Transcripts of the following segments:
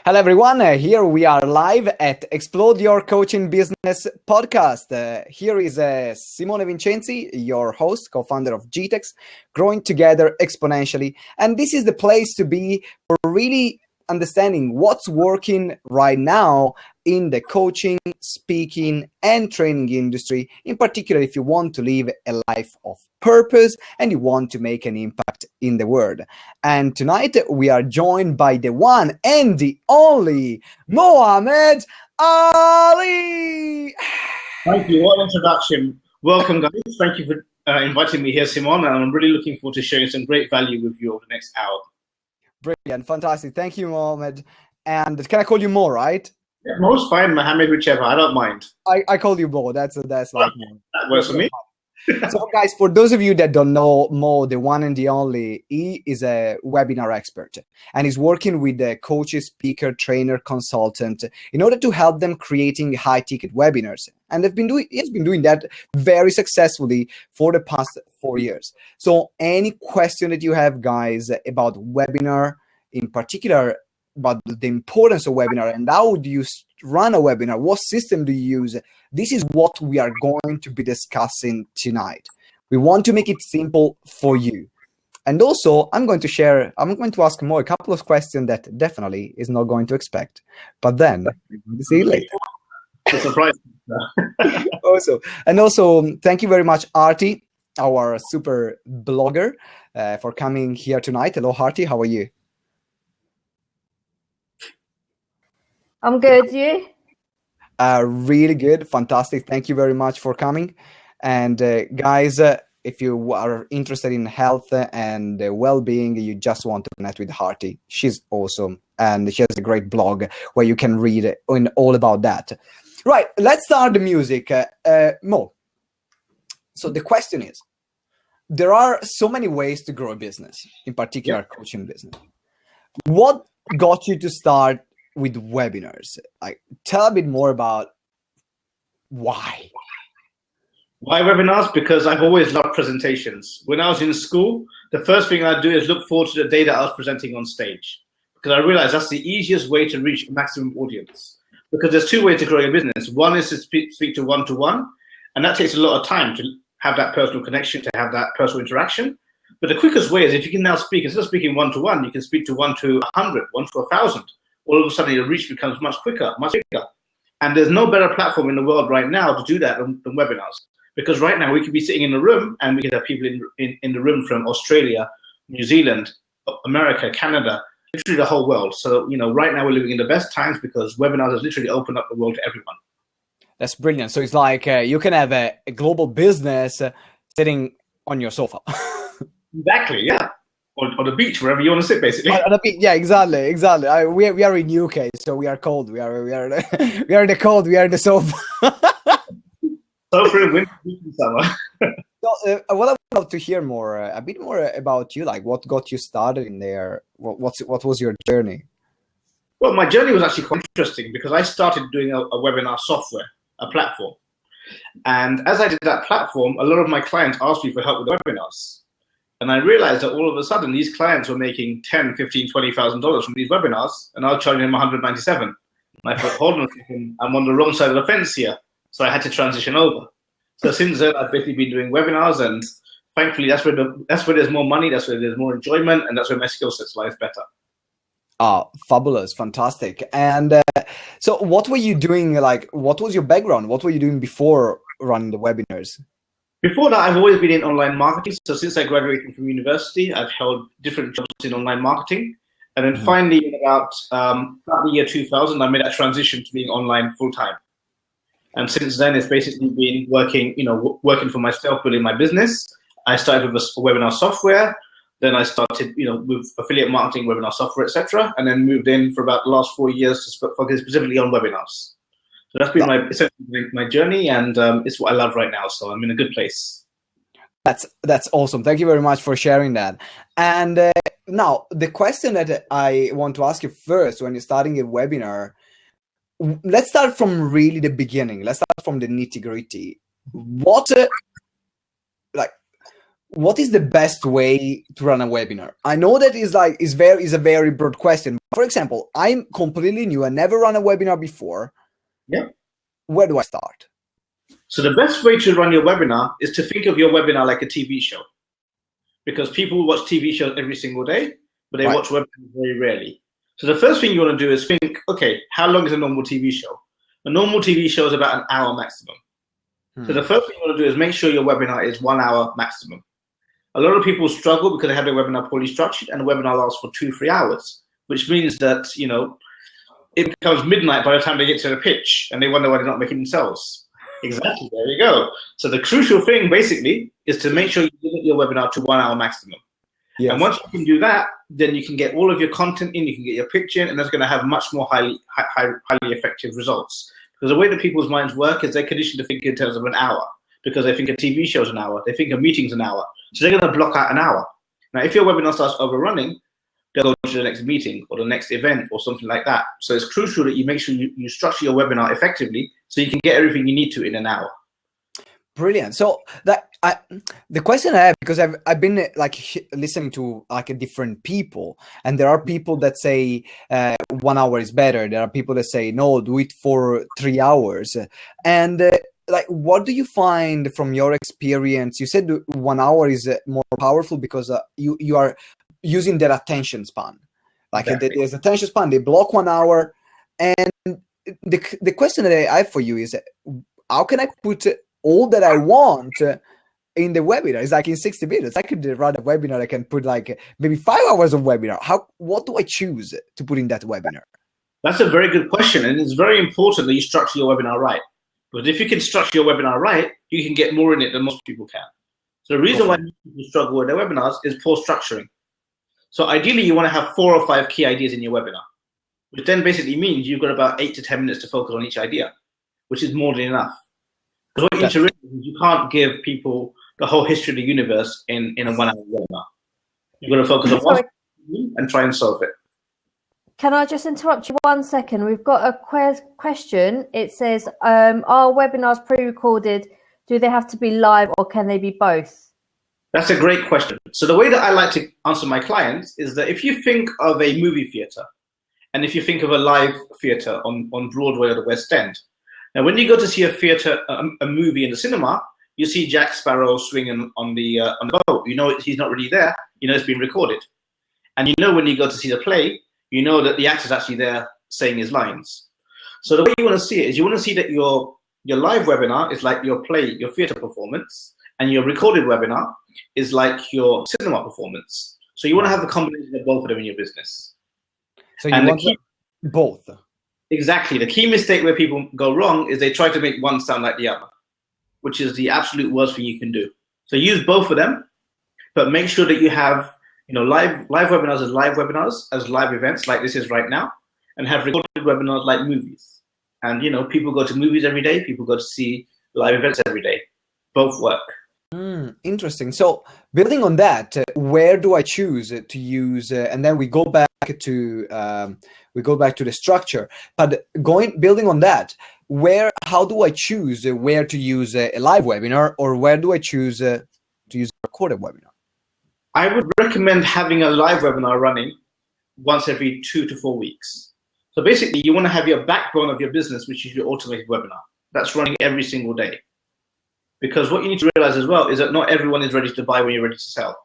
Hello, everyone. Here we are live at Explode Your Coaching Business podcast. Here is Simone Vincenzi, your host, co-founder of GTeX, growing together exponentially. And this is the place to be for really understanding what's working right now in the coaching, speaking, and training industry, in particular if you want to live a life of purpose and you want to make an impact in the world. And tonight we are joined by the one and the only Mohammed Ali. Thank you. What an introduction. Welcome, guys. Thank you for inviting me here, Simone. And I'm really looking forward to sharing some great value with you over the next hour. Brilliant. Fantastic. Thank you, Mohammed. And can I call you Mo, right? Yeah, Mo's fine, Mohammed, whichever. I don't mind. I call you Mo. That's like Mo. That works for me. So, guys, for those of you that don't know Mo, the one and the only, he is a webinar expert and he's working with the coaches, speaker, trainer, consultant in order to help them creating high-ticket webinars. And he's been doing that very successfully for the past 4 years. So any question that you have, guys, about webinar, in particular, about the importance of webinar and how do you run a webinar, what system do you use? This is what we are going to be discussing tonight. We want to make it simple for you. And also, I'm going to ask Mo a couple of questions that definitely is not going to expect. But then, we'll see you later. It's a surprise. Also, thank you very much, Artie, our super blogger, for coming here tonight. Hello, Artie, how are you? I'm good, you? Really good, fantastic. Thank you very much for coming. And guys, if you are interested in health and well-being, you just want to connect with Harty. She's awesome, and she has a great blog where you can read all about that. Right, let's start the music. Mo, so the question is, there are so many ways to grow a business, in particular coaching business. What got you to start with webinars? Like, tell a bit more about why. Why webinars? Because I've always loved presentations. When I was in school, the first thing I'd do is look forward to the day that I was presenting on stage, because I realized that's the easiest way to reach a maximum audience. Because there's two ways to grow your business. One is to speak to one-to-one, and that takes a lot of time to have that personal connection, to have that personal interaction. But the quickest way is if you can now speak, instead of speaking one-to-one, you can speak to 1 to 100, 1 to 1,000. All of a sudden, your reach becomes much quicker, much bigger. And there's no better platform in the world right now to do that than webinars. Because right now, we could be sitting in a room and we could have people in the room from Australia, New Zealand, America, Canada, literally the whole world. So, right now we're living in the best times because webinars has literally opened up the world to everyone. That's brilliant. So it's like you can have a global business sitting on your sofa. Exactly, yeah. On the beach, wherever you want to sit, basically. On the beach, yeah, exactly. We are in UK, so we are cold. We are in the cold. We are in the sofa. So for winter, summer. So, what I would love to hear a bit more about you. Like, what got you started in there? What was your journey? Well, my journey was actually quite interesting because I started doing a webinar software, a platform, and as I did that platform, a lot of my clients asked me for help with webinars. And I realized that all of a sudden, these clients were making $10,000, $15,000, $20,000 from these webinars, and I was charging them $197. And I thought, hold on a second, I'm on the wrong side of the fence here. So I had to transition over. So since then, I've basically been doing webinars, and thankfully, that's where there's more money, that's where there's more enjoyment, and that's where my skill sets lies better. Oh, fabulous, fantastic. And so what were you doing? Like, what was your background? What were you doing before running the webinars? Before that, I've always been in online marketing. So since I graduated from university, I've held different jobs in online marketing. And then finally, in about the year 2000, I made that transition to being online full-time. And since then, it's basically been working for myself, building my business. I started with a webinar software. Then I started, with affiliate marketing, webinar software, etc. And then moved in for about the last 4 years to focus specifically on webinars. So that's been my journey, and it's what I love right now. So I'm in a good place. That's awesome. Thank you very much for sharing that. And now the question that I want to ask you first, when you're starting a webinar, let's start from really the beginning. Let's start from the nitty gritty. What what is the best way to run a webinar? I know that is a very broad question. For example, I'm completely new. I never run a webinar before. Yeah. Where do I start? So the best way to run your webinar is to think of your webinar like a TV show, because people watch TV shows every single day, but they watch webinars very rarely. So the first thing you want to do is think, okay, how long is a normal TV show? A normal TV show is about an hour maximum. So the first thing you want to do is make sure your webinar is 1 hour maximum. A lot of people struggle because they have their webinar poorly structured, and the webinar lasts for 2-3 hours, which means that, you know, it becomes midnight by the time they get to the pitch, and they wonder why they're not making themselves. Exactly, there you go. So the crucial thing basically is to make sure you limit your webinar to 1 hour maximum. Yes. And once you can do that, then you can get all of your content in, you can get your picture in, and that's going to have much more highly effective results. Because the way that people's minds work is they're conditioned to think in terms of an hour, because they think a TV show's an hour, they think a meeting's an hour. So they're going to block out an hour. Now, if your webinar starts overrunning, they'll go to the next meeting or the next event or something like that. So it's crucial that you make sure you structure your webinar effectively so you can get everything you need to in an hour. Brilliant. So the question I have, because I've been like listening to like different people, and there are people that say 1 hour is better. There are people that say no, do it for 3 hours. And like, what do you find from your experience? You said 1 hour is more powerful because you are using their attention span. Like there's attention span, they block 1 hour. And the question that I have for you is, how can I put all that I want in the webinar? It's like in 60 minutes. I could run a webinar. I can put like maybe 5 hours of webinar. What do I choose to put in that webinar? That's a very good question. And it's very important that you structure your webinar right. Because if you can structure your webinar right, you can get more in it than most people can. So the reason why people struggle with their webinars is poor structuring. So ideally, you want to have 4 or 5 key ideas in your webinar, which then basically means you've got about 8 to 10 minutes to focus on each idea, which is more than enough. Because what you need to realize is you can't give people the whole history of the universe in a 1 hour webinar. You've got to focus on one and try and solve it. Can I just interrupt you 1 second? We've got a question. It says, are webinars pre-recorded? Do they have to be live, or can they be both? That's a great question. So the way that I like to answer my clients is that if you think of a movie theater, and if you think of a live theater on Broadway or the West End, now when you go to see a movie in the cinema, you see Jack Sparrow swinging on the boat. You know he's not really there. You know it's been recorded. And you know when you go to see the play, you know that the actor's actually there saying his lines. So the way you want to see it is you want to see that your live webinar is like your play, your theater performance, and your recorded webinar is like your cinema performance. So you want to have the combination of both of them in your business. So you want both. Exactly. The key mistake where people go wrong is they try to make one sound like the other, which is the absolute worst thing you can do. So use both of them, but make sure that you have live webinars as live events like this is right now, and have recorded webinars like movies. And people go to movies every day, people go to see live events every day. Both work. Interesting. So building on that, where do I choose to use? And then we go back to the structure. But building on that, how do I choose where to use a live webinar, or where do I choose to use a recorded webinar? I would recommend having a live webinar running once every 2 to 4 weeks. So basically, you want to have your backbone of your business, which is your automated webinar. That's running every single day. Because what you need to realize as well is that not everyone is ready to buy when you're ready to sell.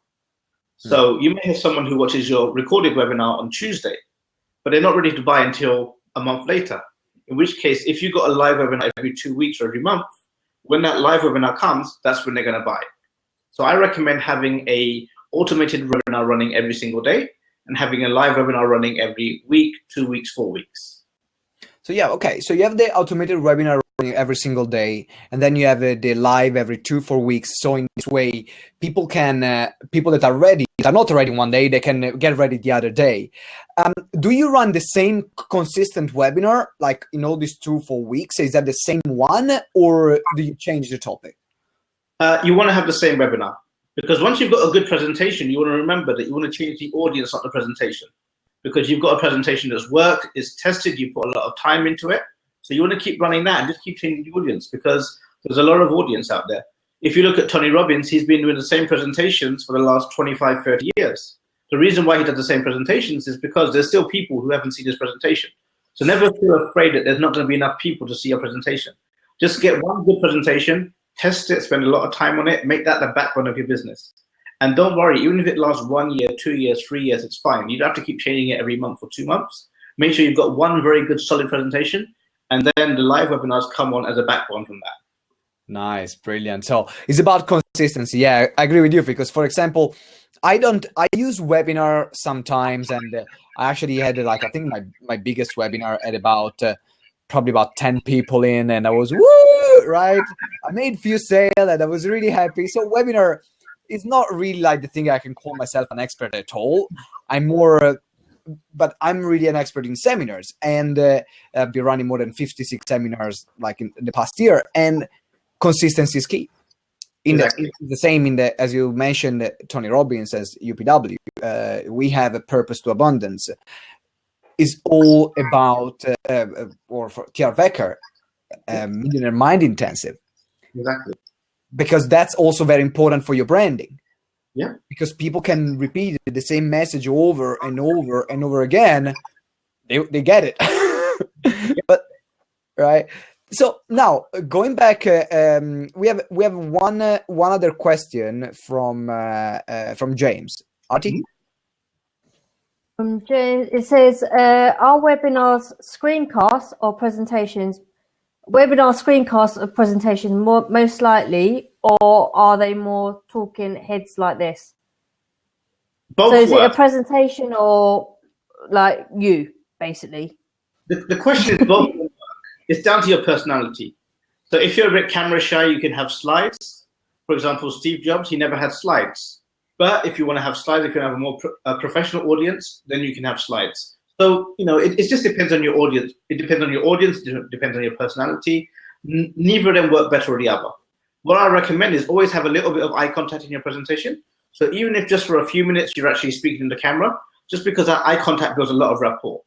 So you may have someone who watches your recorded webinar on Tuesday, but they're not ready to buy until a month later. In which case, if you've got a live webinar every 2 weeks or every month, when that live webinar comes, that's when they're going to buy. So I recommend having a automated webinar running every single day and having a live webinar running every week, 2 weeks, 4 weeks. So yeah, okay. So you have the automated webinar running every single day, and then you have the live every 2-4 weeks. So in this way, people that are ready, that are not ready one day, they can get ready the other day. Do you run the same consistent webinar, like in all these 2-4 weeks? Is that the same one, or do you change the topic? You want to have the same webinar, because once you've got a good presentation, you want to remember that you want to change the audience, not the presentation. Because you've got a presentation that's worked, is tested, you put a lot of time into it. So you want to keep running that and just keep changing the audience, because there's a lot of audience out there. If you look at Tony Robbins, he's been doing the same presentations for the last 25, 30 years. The reason why he does the same presentations is because there's still people who haven't seen his presentation. So never feel afraid that there's not going to be enough people to see your presentation. Just get one good presentation, test it, spend a lot of time on it, make that the backbone of your business. And don't worry, even if it lasts 1 year, 2 years, 3 years, it's fine. You don't have to keep changing it every month or 2 months. Make sure you've got one very good, solid presentation, and then the live webinars come on as a backbone from that. Nice, brilliant. So it's about consistency. Yeah, I agree with you, because, for example, I use webinar sometimes, and I actually had I think my biggest webinar at about probably about 10 people in, and I was woo, right? I made few sales and I was really happy. So webinar is not really the thing I can call myself an expert at all. I'm more but I'm really an expert in seminars, and I've been running more than 56 seminars in the past year, and consistency is key. Exactly. The same as you mentioned, Tony Robbins as UPW, we have a purpose to abundance. Is all about, or for TR Vecker, Millionaire Mind Intensive. Exactly. Because that's also very important for your branding. Yeah. Because people can repeat the same message over and over and over again. They get it. But right. So now going back, we have one other question from James. Artie? James, it says, are webinars screencasts or presentations? Webinar screencasts or presentations most likely, or are they more talking heads like this? Both. So is it a presentation or you, basically? The question is both. It's down to your personality. So if you're a bit camera shy, you can have slides. For example, Steve Jobs, he never had slides. But if you want to have slides, if you have a more professional audience, then you can have slides. So, it just depends on your audience. It depends on your audience, it depends on your personality. Neither of them work better or the other. What I recommend is always have a little bit of eye contact in your presentation. So even if just for a few minutes you're actually speaking in the camera, just because that eye contact builds a lot of rapport.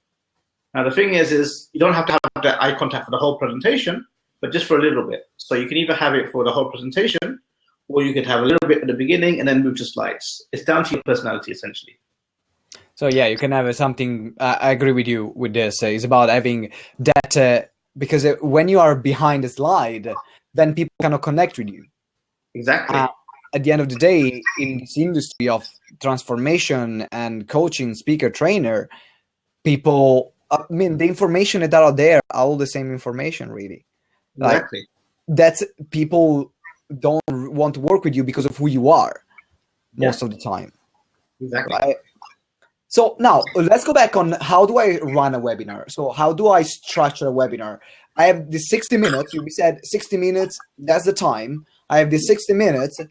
Now, the thing is you don't have to have that eye contact for the whole presentation, but just for a little bit. So you can either have it for the whole presentation, or you could have a little bit at the beginning and then move to slides. It's down to your personality, essentially. So yeah, you can have something. I agree with you with this. It's about having that because when you are behind the slide, then people cannot connect with you. Exactly. At the end of the day, in this industry of transformation and coaching, speaker, trainer, people. The information that are there are all the same information, really. Exactly. That's people don't want to work with you because of who you are most of the time. Exactly. Right? So now let's go back on how do I run a webinar? So how do I structure a webinar? I have the 60 minutes. You said 60 minutes. That's the time. I have the 60 minutes.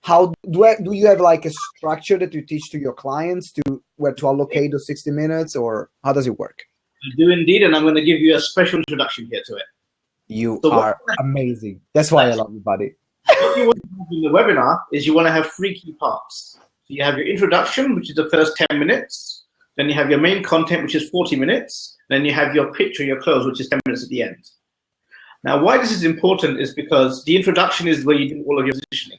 How do you have a structure that you teach to your clients to where to allocate those 60 minutes, or how does it work? I do indeed, and I'm going to give you a special introduction here to it. You are amazing. That's why I love you, buddy. What you want to do in the webinar is you want to have 3 key parts. So you have your introduction, which is the first 10 minutes. Then you have your main content, which is 40 minutes. Then you have your pitch or your close, which is 10 minutes at the end. Now, why this is important is because the introduction is where you do all of your positioning.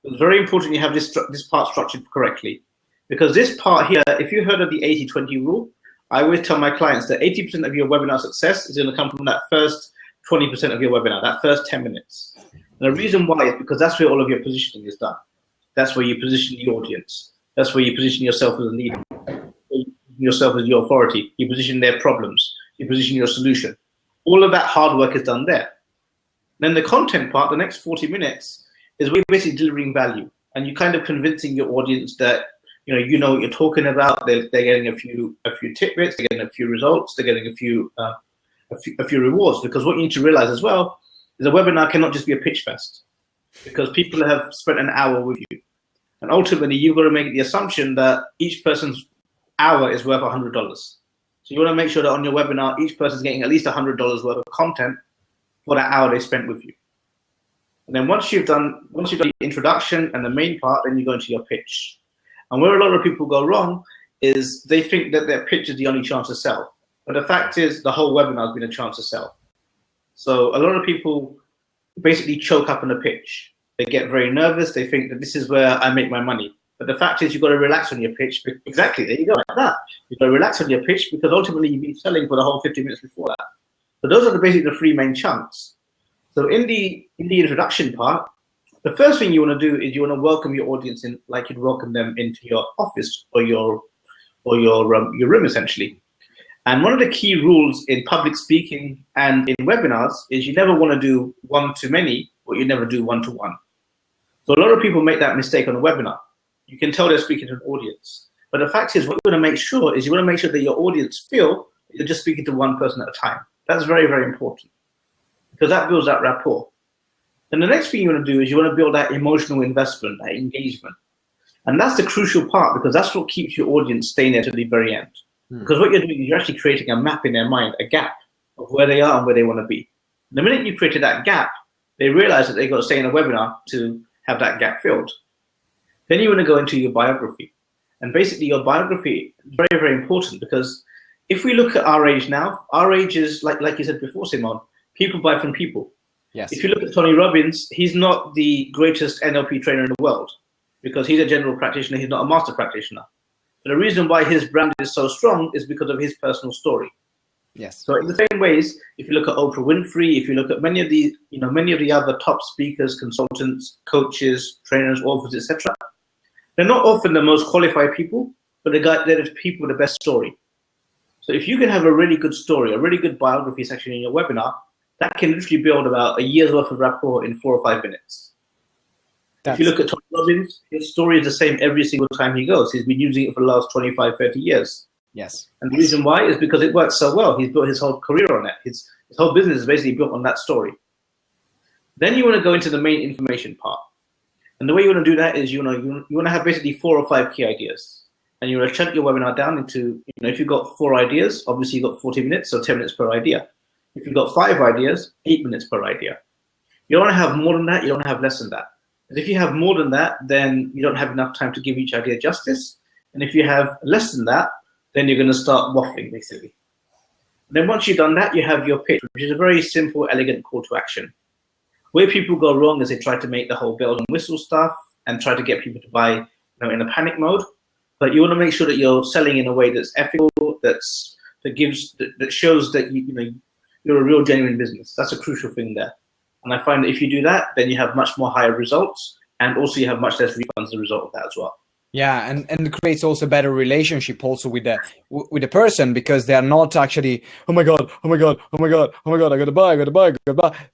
It's very important you have this part structured correctly. Because this part here, if you heard of the 80-20 rule, I always tell my clients that 80% of your webinar success is going to come from that first 20% of your webinar, that first 10 minutes. And the reason why is because that's where all of your positioning is done. That's where you position the audience. That's where you position yourself as a leader. You position yourself as your authority. You position their problems. You position your solution. All of that hard work is done there. Then the content part, the next 40 minutes, is we're basically delivering value. And you're kind of convincing your audience that you know what you're talking about. They're getting a few tidbits. They're getting a few results. They're getting a few rewards. Because what you need to realize as well is a webinar cannot just be a pitch fest, because people have spent an hour with you, and ultimately you've got to make the assumption that each person's hour is worth $100. So you want to make sure that on your webinar each person's getting at least $100 worth of content for that hour they spent with you. And then once you've done the introduction and the main part, then you go into your pitch. And where a lot of people go wrong is they think that their pitch is the only chance to sell. But the fact is the whole webinar has been a chance to sell. So a lot of people basically choke up on the pitch. They get very nervous. They think that this is where I make my money. But the fact is, you've got to relax on your pitch. Exactly, there you go, like that. You've got to relax on your pitch because ultimately you've been selling for the whole 50 minutes before that. So those are basically the three main chunks. So in the introduction part, the first thing you want to do is you want to welcome your audience in, like you'd welcome them into your office or your room, essentially. And one of the key rules in public speaking and in webinars is you never want to do one-to-many, or you never do one-to-one. So a lot of people make that mistake on a webinar. You can tell they're speaking to an audience. But the fact is, what you want to make sure is you want to make sure that your audience feel that you're just speaking to one person at a time. That's very, very important because that builds that rapport. Then the next thing you want to do is you want to build that emotional investment, that engagement. And that's the crucial part because that's what keeps your audience staying there to the very end. Because what you're doing is you're actually creating a map in their mind, a gap of where they are and where they want to be. The minute you created that gap, they realize that they've got to stay in a webinar to have that gap filled. Then you want to go into your biography. And basically your biography is very, very important because if we look at our age now, our age is, like you said before, Simone, people buy from people. Yes. If you look at Tony Robbins, he's not the greatest NLP trainer in the world because he's a general practitioner, he's not a master practitioner. But the reason why his brand is so strong is because of his personal story. Yes. So in the same ways, if you look at Oprah Winfrey, if you look at many of the other top speakers, consultants, coaches, trainers, authors, etc., they're not often the most qualified people, but they're the people with the best story. So if you can have a really good story, a really good biography section in your webinar, that can literally build about a year's worth of rapport in 4 or 5 minutes. If you look at Tony Robbins, his story is the same every single time he goes. He's been using it for the last 25, 30 years. Yes. And the reason why is because it works so well. He's built his whole career on it. His whole business is basically built on that story. Then you want to go into the main information part. And the way you want to do that is you want to have basically 4 or 5 key ideas. And you want to chunk your webinar down into, if you've got 4 ideas, obviously you've got 40 minutes, so 10 minutes per idea. If you've got 5 ideas, 8 minutes per idea. You don't want to have more than that, you don't want to have less than that. And if you have more than that, then you don't have enough time to give each idea justice. And if you have less than that, then you're going to start waffling, basically. And then once you've done that, you have your pitch, which is a very simple, elegant call to action. Where people go wrong is they try to make the whole bells and whistle stuff and try to get people to buy in a panic mode. But you want to make sure that you're selling in a way that's ethical, that shows that you're a real genuine business. That's a crucial thing there. And I find that if you do that, then you have much more higher results, and also you have much less refunds as a result of that as well. Yeah, and it creates also better relationship also with the person because they are not actually, oh my god, I gotta buy.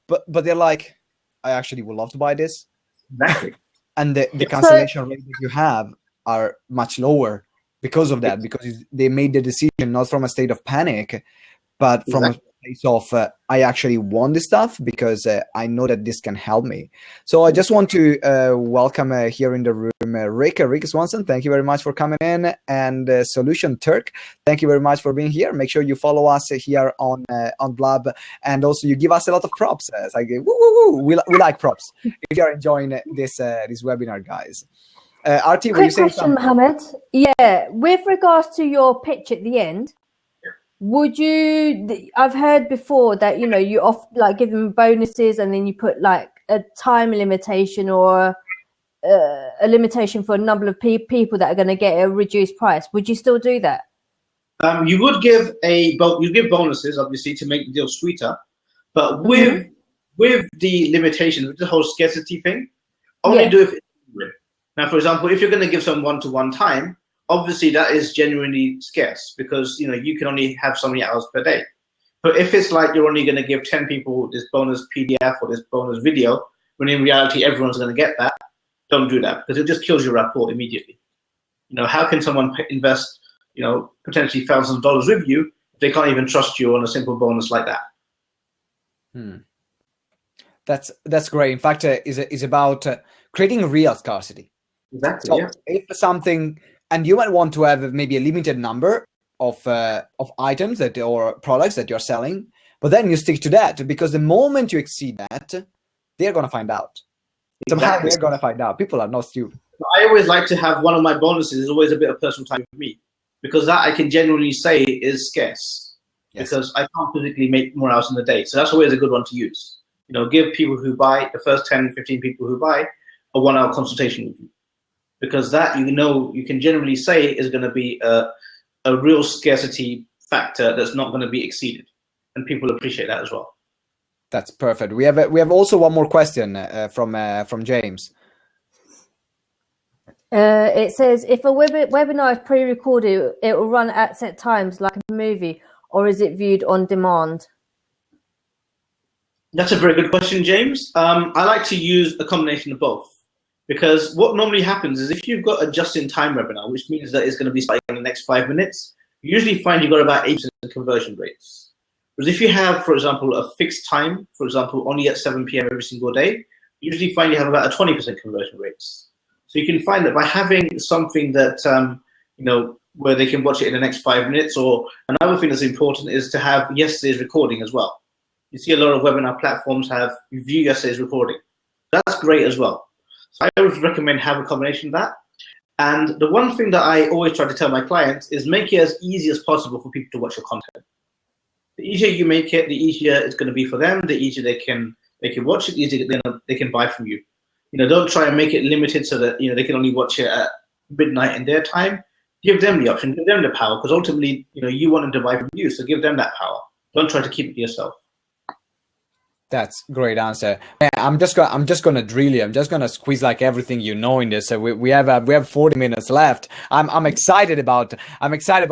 But they're like, I actually would love to buy this. Exactly. And the cancellation rate that you have are much lower because of that, because they made the decision not from a state of panic, but from a place of I actually want this stuff because I know that this can help me. So I just want to welcome here in the room Rick Swanson. Thank you very much for coming in, and Solution Turk. Thank you very much for being here. Make sure you follow us here on Blab, and also you give us a lot of props. It's like woo woo woo. We like props. If you are enjoying this webinar, guys. RT, quick question, Mohammed. Yeah, with regards to your pitch at the end. Would you? I've heard before that you give them bonuses, and then you put like a time limitation or a limitation for a number of people that are going to get a reduced price. Would you still do that? You would give bonuses, obviously, to make the deal sweeter, but with the limitations, with the whole scarcity thing, only do if it's win. Now, for example, if you're going to give some one-to-one time. Obviously, that is genuinely scarce because you can only have so many hours per day. But if it's like you're only going to give 10 people this bonus PDF or this bonus video, when in reality everyone's going to get that, don't do that because it just kills your rapport immediately. How can someone invest potentially thousands of dollars with you if they can't even trust you on a simple bonus like that? That's great. In fact, is about creating real scarcity. Exactly. So yeah. If something. And you might want to have maybe a limited number of items or products that you're selling, but then you stick to that because the moment you exceed that, they're going to find out. Somehow they're going to find out. People are not stupid. I always like to have one of my bonuses is always a bit of personal time with me because that I can genuinely say is scarce because I can't physically make more hours in the day. So that's always a good one to use. give people who buy, the first 10, 15 people who buy, a 1-hour consultation with you. Because that, you can generally say is going to be a real scarcity factor that's not going to be exceeded. And people appreciate that as well. That's perfect. We have also one more question from James. It says, if a webinar is pre-recorded, it will run at set times like a movie, or is it viewed on demand? That's a very good question, James. I like to use a combination of both, because what normally happens is if you've got a just-in-time webinar, which means that it's going to be starting in the next 5 minutes, you usually find you've got about 8% conversion rates. Whereas if you have, for example, a fixed time, for example, only at 7 p.m. every single day, you usually find you have about a 20% conversion rates. So you can find that by having something that, where they can watch it in the next 5 minutes, or another thing that's important is to have yesterday's recording as well. You see a lot of webinar platforms have view yesterday's recording. That's great as well. So I always recommend have a combination of that. And the one thing that I always try to tell my clients is make it as easy as possible for people to watch your content. The easier you make it, the easier it's going to be for them, the easier they can watch it, the easier they can buy from you. Don't try and make it limited so that they can only watch it at midnight in their time. Give them the option, give them the power, because ultimately, you want them to buy from you, so give them that power. Don't try to keep it to yourself. That's a great answer. Man, I'm just gonna drill you. I'm just gonna squeeze like everything in this. So we have 40 minutes left. I'm excited about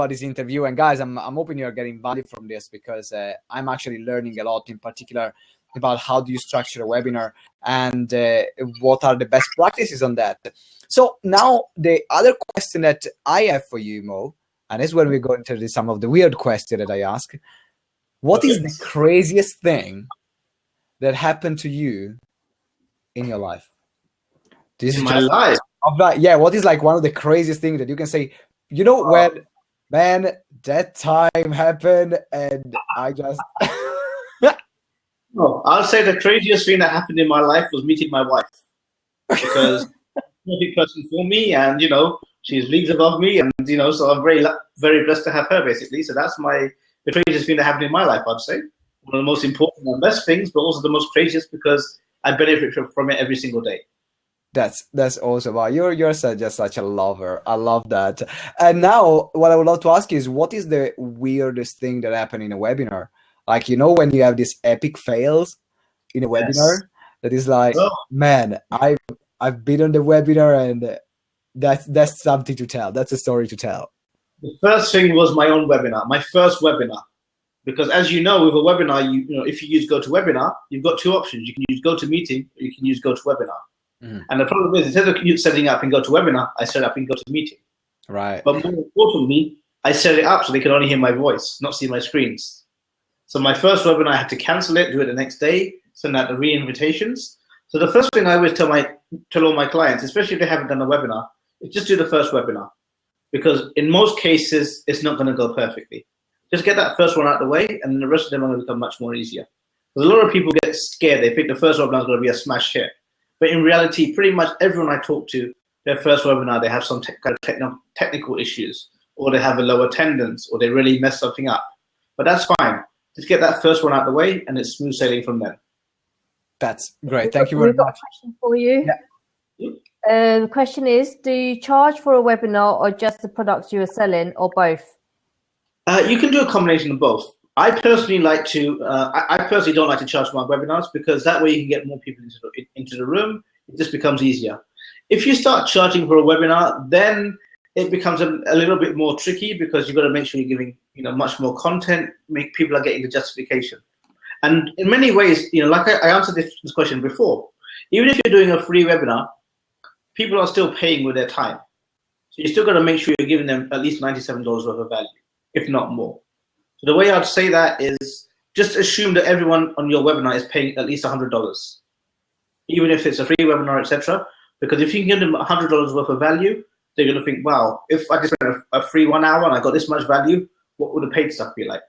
this interview, and guys, I'm hoping you're getting value from this, because I'm actually learning a lot, in particular about how do you structure a webinar and what are the best practices on that. So now the other question that I have for you, Mo, and this is where we go into some of the weird questions that I ask. What is the craziest thing that happened to you in your life? In my life? Yeah, what is like one of the craziest things that you can say, when, man, that time happened and I just... Oh, I'll say the craziest thing that happened in my life was meeting my wife. Because she's a big person for me, and, she's leagues above me, and, so I'm very, very blessed to have her, basically. So that's the craziest thing that happened in my life, I'd say. One of the most important and best things, but also the most craziest, because I benefit from it every single day. That's awesome. Wow, you're just such a lover. I love that. And now what I would love to ask you is, what is the weirdest thing that happened in a webinar? Like, when you have these epic fails in a webinar, that is like, man, I've been on the webinar, and that's something to tell. That's a story to tell. The first thing was my own webinar, my first webinar. Because as you know, with a webinar, if you use GoToWebinar, you've got two options. You can use GoToMeeting, or you can use GoToWebinar. Mm-hmm. And the problem is, instead of setting up in GoToWebinar, I set up in GoToMeeting. Right. But more importantly, I set it up so they can only hear my voice, not see my screens. So my first webinar, I had to cancel it, do it the next day, send out the re-invitations. So the first thing I always tell all my clients, especially if they haven't done a webinar, is just do the first webinar. Because in most cases, it's not going to go perfectly. Just get that first one out of the way, and then the rest of them are going to become much more easier. Because a lot of people get scared. They think the first webinar is going to be a smash hit. But in reality, pretty much everyone I talk to, their first webinar, they have some kind of technical issues, or they have a low attendance, or they really mess something up. But that's fine. Just get that first one out of the way, and it's smooth sailing from there. That's great. Thank you very much. We've got a question for you. Yeah. The question is, do you charge for a webinar, or just the products you are selling, or both? You can do a combination of both. I personally like to. I personally don't like to charge for my webinars, because that way you can get more people into the room. It just becomes easier. If you start charging for a webinar, then it becomes a little bit more tricky, because you've got to make sure you're giving much more content. Make people are getting the justification. And in many ways, like I answered this question before, even if you're doing a free webinar, people are still paying with their time. So you still got to make sure you're giving them at least $97 worth of value, if not more. So the way I'd say that is, just assume that everyone on your webinar is paying at least $100, even if it's a free webinar, etc. Because if you can give them $100 worth of value, they're going to think, wow, if I just spent a free 1 hour and I got this much value, what would the paid stuff be like?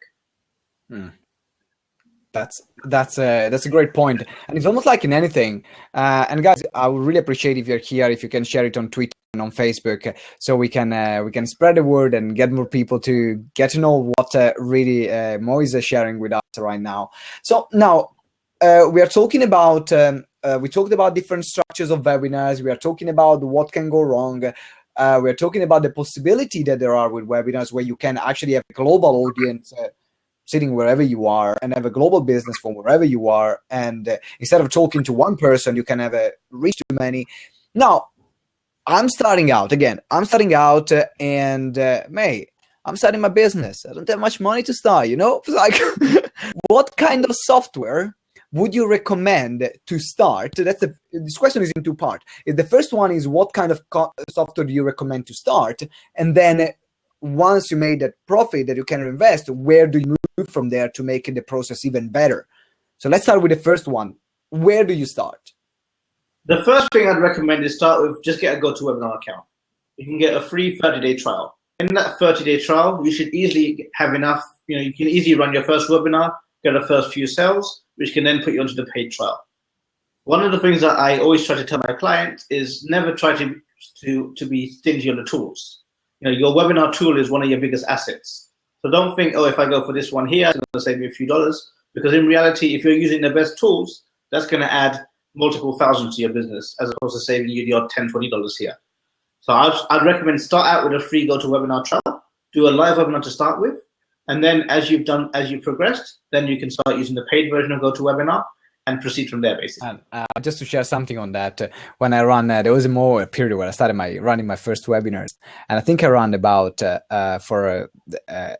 That's a great point, and it's almost like in anything. And guys, I would really appreciate if you're here, if you can share it on Twitter and on Facebook, so we can spread the word and get more people to get to know what really Mo is sharing with us right now. So now, we are talking about we talked about different structures of webinars. We are talking about what can go wrong. We're talking about the possibility that there are with webinars where you can actually have a global audience sitting wherever you are and have a global business from wherever you are. And instead of talking to one person, you can have a reach to many. Now, I'm starting out again. I'm starting out and mate, I'm starting my business. I don't have much money to start, you know? It's like, what kind of software would you recommend to start? This question is in two parts. The first one is what kind of software do you recommend to start? And then once you made that profit that you can invest, where do you move from there to make the process even better? So let's start with the first one. Where do you start? The first thing I'd recommend is start with just get a GoToWebinar account. You can get a free 30-day trial. In that 30-day trial, you should easily have enough, you can easily run your first webinar, get the first few sales, which can then put you onto the paid trial. One of the things that I always try to tell my clients is never try to be stingy on the tools. Your webinar tool is one of your biggest assets. So don't think, oh, if I go for this one here, it's going to save me a few dollars. Because in reality, if you're using the best tools, that's going to add multiple thousands to your business, as opposed to saving you the odd $10, $20 here. So I'd recommend start out with a free GoToWebinar trial, do a live webinar to start with, and then as you've progressed, then you can start using the paid version of GoToWebinar and proceed from there, basically. And just to share something on that, when I run, there was a period where I started running my first webinars, and I think I ran about I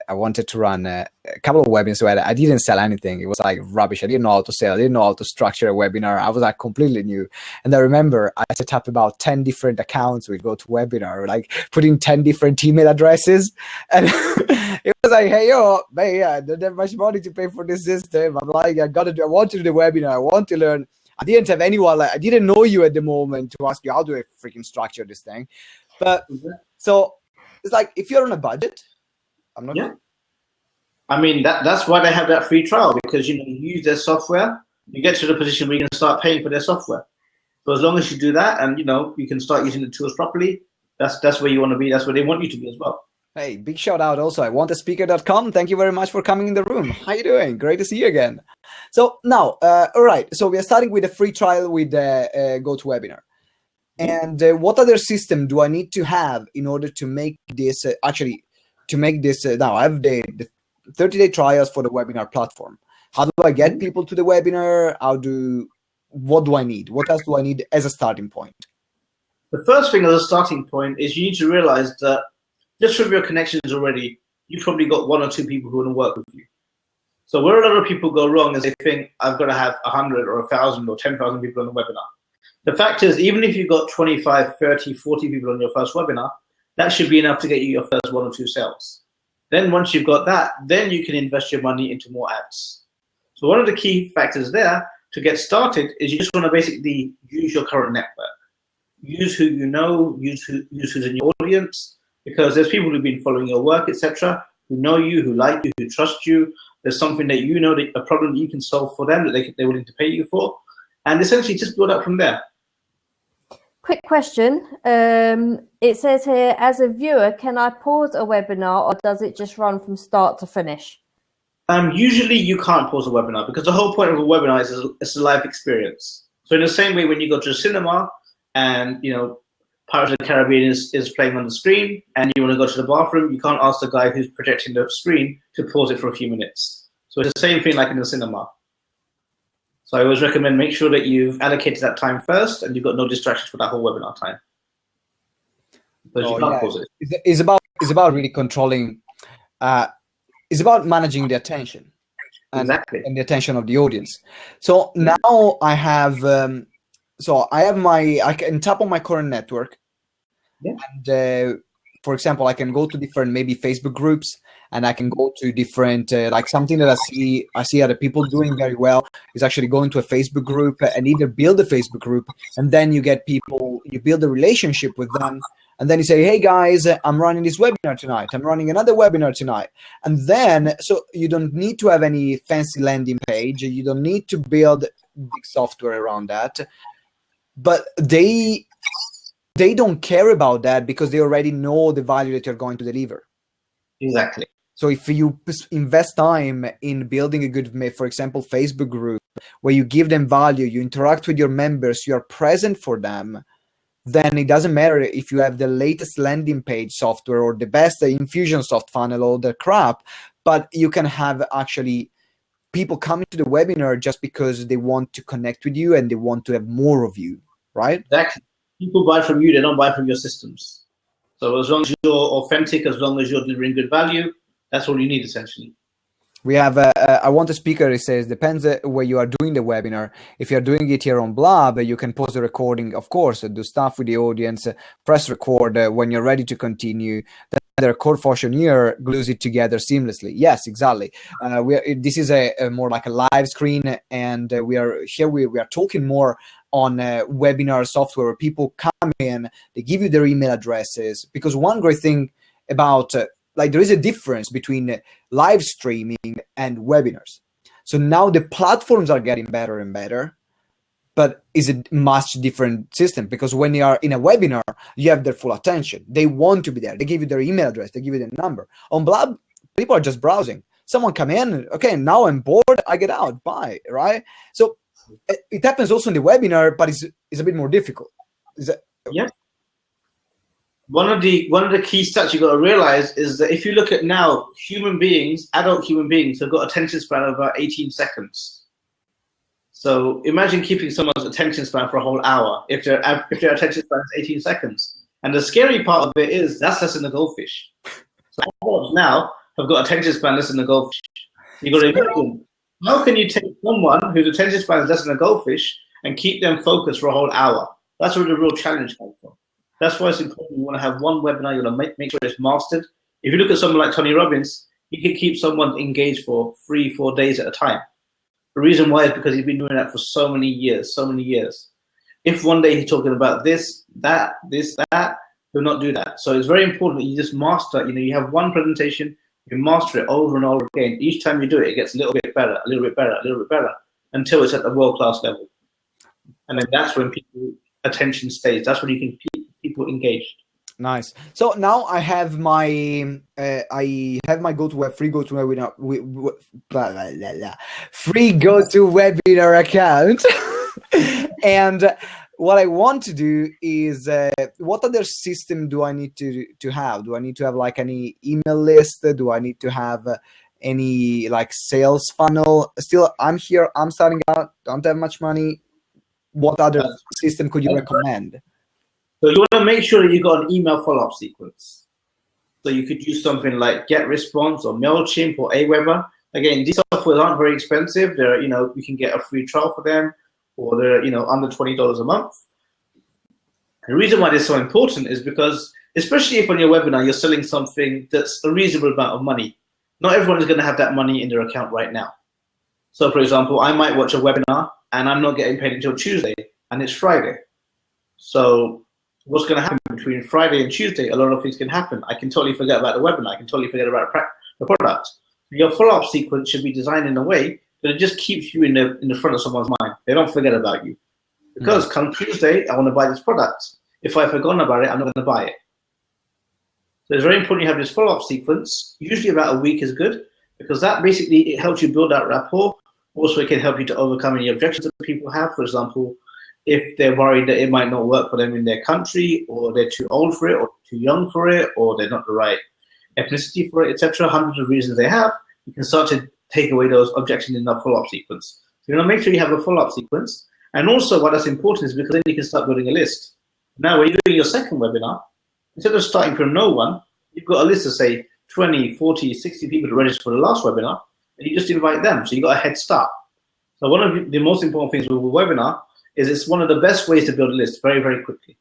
wanted to run a couple of webinars where I didn't sell anything. It was like rubbish. I didn't know how to sell. I didn't know how to structure a webinar. I was like completely new. And I remember I set up about 10 different accounts with GoToWebinar, like putting 10 different email addresses, and it was like, hey, yo, man, I don't have much money to pay for this system. I'm like, I want to do the webinar. I want to learn. I didn't have anyone, I didn't know you at the moment to ask you, how do I freaking structure this thing? But so it's like, if you're on a budget, I'm not. Yeah. I mean, that's why they have that free trial, because you use their software, you get to the position where you can start paying for their software. So as long as you do that, and you can start using the tools properly, that's where you want to be. That's where they want you to be as well. Hey, big shout out also. I wantaspeaker.com. Thank you very much for coming in the room. How you doing? Great to see you again. So now, all right. So we are starting with a free trial with GoToWebinar. And what other system do I need to have in order to make this, now I have the 30-day trials for the webinar platform. How do I get people to the webinar? What do I need? What else do I need as a starting point? The first thing as a starting point is you need to realize that just from your connections already, you've probably got 1 or 2 people who want to work with you. So where a lot of people go wrong is they think, I've got to have 100 or 1,000 or 10,000 people on the webinar. The fact is, even if you've got 25, 30, 40 people on your first webinar, that should be enough to get you your first 1 or 2 sales. Then once you've got that, then you can invest your money into more ads. So one of the key factors there to get started is you just want to basically use your current network. Use who you know, use who's in your audience, because there's people who've been following your work, etc., who know you, who like you, who trust you. There's something that a problem that you can solve for them that they're willing to pay you for, and essentially just build up from there. Quick question. It says here, as a viewer, can I pause a webinar or does it just run from start to finish? Usually you can't pause a webinar, because the whole point of a webinar is it's a live experience. So in the same way, when you go to a cinema and Pirates of the Caribbean is playing on the screen and you want to go to the bathroom, you can't ask the guy who's projecting the screen to pause it for a few minutes. So it's the same thing like in the cinema. So I always recommend make sure that you've allocated that time first and you've got no distractions for that whole webinar time. Because you can't pause it. It's about really controlling, it's about managing the attention and the attention of the audience. So now I have, I can tap on my current network. Yeah. And for example, I can go to different maybe Facebook groups, and I can go to different like something that I see other people doing very well is actually going to a Facebook group and either build a Facebook group, and then you get people, you build a relationship with them, and then you say, hey guys, I'm running this webinar tonight. I'm running another webinar tonight. And then, so you don't need to have any fancy landing page. You don't need to build big software around that. But they don't care about that because they already know the value that you're going to deliver. Exactly. So if you invest time in building a good, for example, Facebook group, where you give them value, you interact with your members, you are present for them, then it doesn't matter if you have the latest landing page software or the best Infusionsoft funnel, all the crap, but you can have actually people coming to the webinar just because they want to connect with you and they want to have more of you, right? Exactly. People buy from you, they don't buy from your systems. So as long as you're authentic, as long as you're delivering good value, that's all you need essentially. We have I want a speaker. It says depends where you are doing the webinar. If you're doing it here on Blab, you can pause the recording, of course, do stuff with the audience, press record when you're ready to continue. Then the record function here glues it together seamlessly. Yes, exactly. This is a more like a live screen, and we are here. We are talking more on webinar software where people come in, they give you their email addresses. Because one great thing about like there is a difference between live streaming and webinars. So now the platforms are getting better and better, but it's a much different system, because when you are in a webinar, you have their full attention. They want to be there. They give you their email address. They give you their number. On Blab, people are just browsing. Someone come in, okay, now I'm bored, I get out, bye, right? So it happens also in the webinar, but it's a bit more difficult. Yeah. One of the key stats you got to realize is that if you look at now, adult human beings have got attention span of about 18 seconds. So imagine keeping someone's attention span for a whole hour if their attention span is 18 seconds. And the scary part of it is that's less than a goldfish. So adults now have got attention span less than a goldfish. You got to imagine, how can you take someone whose attention span is less than a goldfish and keep them focused for a whole hour? That's where the real challenge comes from. That's why it's important. You want to have one webinar. You want to make sure it's mastered. If you look at someone like Tony Robbins, he can keep someone engaged for 3-4 days at a time. The reason why is because he's been doing that for so many years. If one day he's talking about this, that, he'll not do that. So it's very important that you just master. You have one presentation, you master it over and over again. Each time you do it, it gets a little bit better, a little bit better, until it's at the world-class level. And then that's when people attention stays. That's when you can keep people engaged. Nice. So now I have my free go to webinar account, and what I want to do is what other system do I need to have? Do I need to have like any email list? Do I need to have any like sales funnel? Still, I'm here. I'm starting out. Don't have much money. What other system could you recommend? So you want to make sure that you got an email follow-up sequence. So you could use something like GetResponse or MailChimp or Aweber. Again, these softwares aren't very expensive. They're, you can get a free trial for them, or they're, under $20 a month. And the reason why they're so important is because, especially if on your webinar you're selling something that's a reasonable amount of money, not everyone is going to have that money in their account right now. So for example, I might watch a webinar and I'm not getting paid until Tuesday, and it's Friday. So what's going to happen between Friday and Tuesday? A lot of things can happen. I can totally forget about the webinar. I can totally forget about the product. Your follow-up sequence should be designed in a way that it just keeps you in the front of someone's mind. They don't forget about you. Because come Tuesday, I want to buy this product. If I've forgotten about it, I'm not going to buy it. So it's very important you have this follow-up sequence. Usually about a week is good, because that basically, it helps you build that rapport. Also, it can help you to overcome any objections that people have. For example, if they're worried that it might not work for them in their country, or they're too old for it, or too young for it, or they're not the right ethnicity for it, etc., hundreds of reasons they have, you can start to take away those objections in that follow-up sequence. So you want to make sure you have a follow-up sequence. And also why that's important is because then you can start building a list. Now, when you're doing your second webinar, instead of starting from no one, you've got a list of, say, 20, 40, 60 people to register for the last webinar, and you just invite them. So you got a head start. So one of the most important things with a webinar is it's one of the best ways to build a list very, very quickly.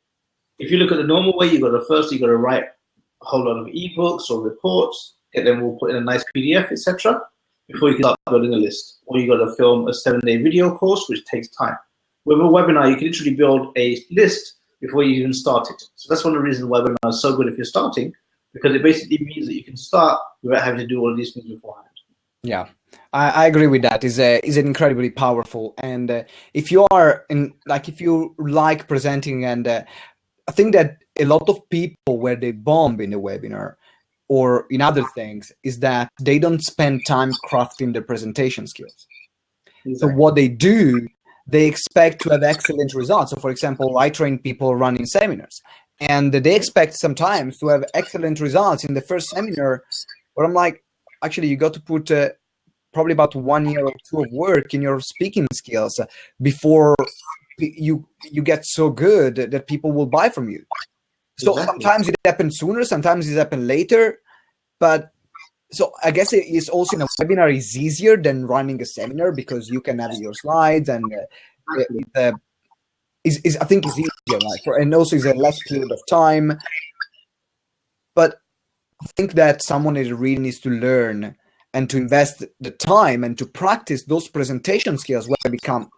If you look at the normal way, you got to write a whole lot of ebooks or reports, get them all put in a nice PDF, etc., before you can start building a list. Or you got to film a 7-day video course, which takes time. With a webinar, you can literally build a list before you even start it. So that's one of the reasons why webinars are so good if you're starting, because it basically means that you can start without having to do all of these things beforehand. Yeah, I agree with that. Is incredibly powerful. And if you are if you like presenting, and I think that a lot of people where they bomb in the webinar or in other things is that they don't spend time crafting their presentation skills. Exactly. So what they do, they expect to have excellent results. So for example, I train people running seminars, and they expect sometimes to have excellent results in the first seminar, where I'm like, actually, you got to put probably about 1 year or 2 of work in your speaking skills before you get so good that people will buy from you. So exactly. Sometimes it happens sooner, sometimes it happens later, but so I guess it is also in a webinar is easier than running a seminar because you can have your slides, and I think it's easier, like, and also it's a less period of time. But I think that someone really needs to learn and to invest the time and to practice those presentation skills where I become,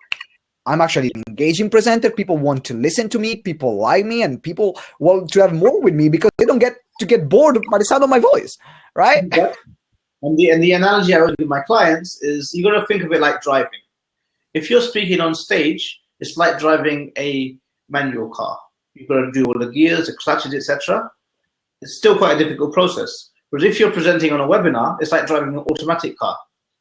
I'm actually an engaging presenter. People want to listen to me. People like me, and people want to have more with me because they don't get to get bored by the sound of my voice, right? And the analogy I always give my clients is you got to think of it like driving. If you're speaking on stage, it's like driving a manual car. You've got to do all the gears, the clutches, etc. It's still quite a difficult process. Whereas if you're presenting on a webinar, it's like driving an automatic car.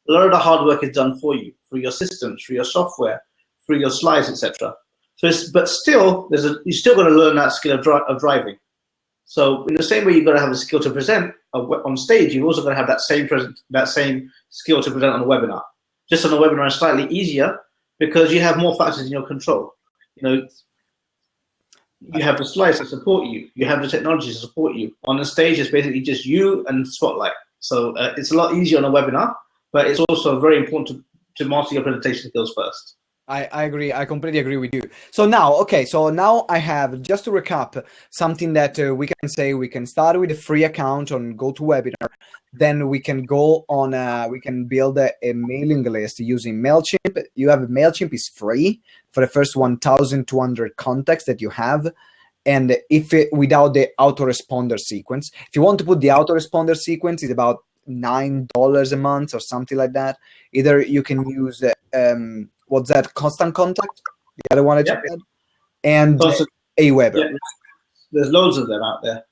A lot of the hard work is done for you, through your systems, through your software, through your slides, etc. So, but still, you still got to learn that skill of driving. So, in the same way, you've got to have a skill to present on stage. You've also got to have that same skill to present on a webinar. Just on a webinar, it's slightly easier because you have more factors in your control. You know, you have the slides that support you. You have the technology to support you. On the stage, it's basically just you and the spotlight. So it's a lot easier on a webinar, but it's also very important to master your presentation skills first. I agree. I completely agree with you. So now, okay, so now I have, just to recap, something that we can say. We can start with a free account on GoToWebinar. Then we can go on, we can build a mailing list using MailChimp. You have MailChimp is free for the first 1,200 contacts that you have. And without the autoresponder sequence, if you want to put the autoresponder sequence, it's about $9 a month or something like that. Either you can use, what's that? Constant Contact, the other one, and Aweber. Yeah, there's loads of them out there.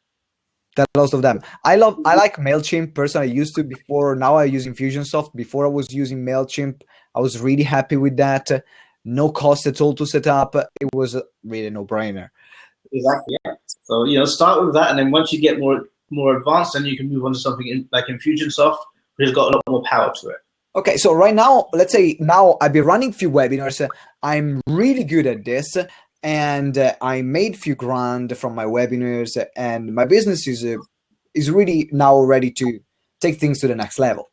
There are lots of them. I like MailChimp personally. I used to before. Now I use Infusionsoft. Before I was using MailChimp. I was really happy with that. No cost at all to set up. It was really a no-brainer. Exactly. Yeah. So start with that, and then once you get more advanced, then you can move on to something like Infusionsoft, which has got a lot more power to it. Okay, so right now, let's say now I've been running a few webinars. I'm really good at this, and I made a few grand from my webinars, and my business is really now ready to take things to the next level.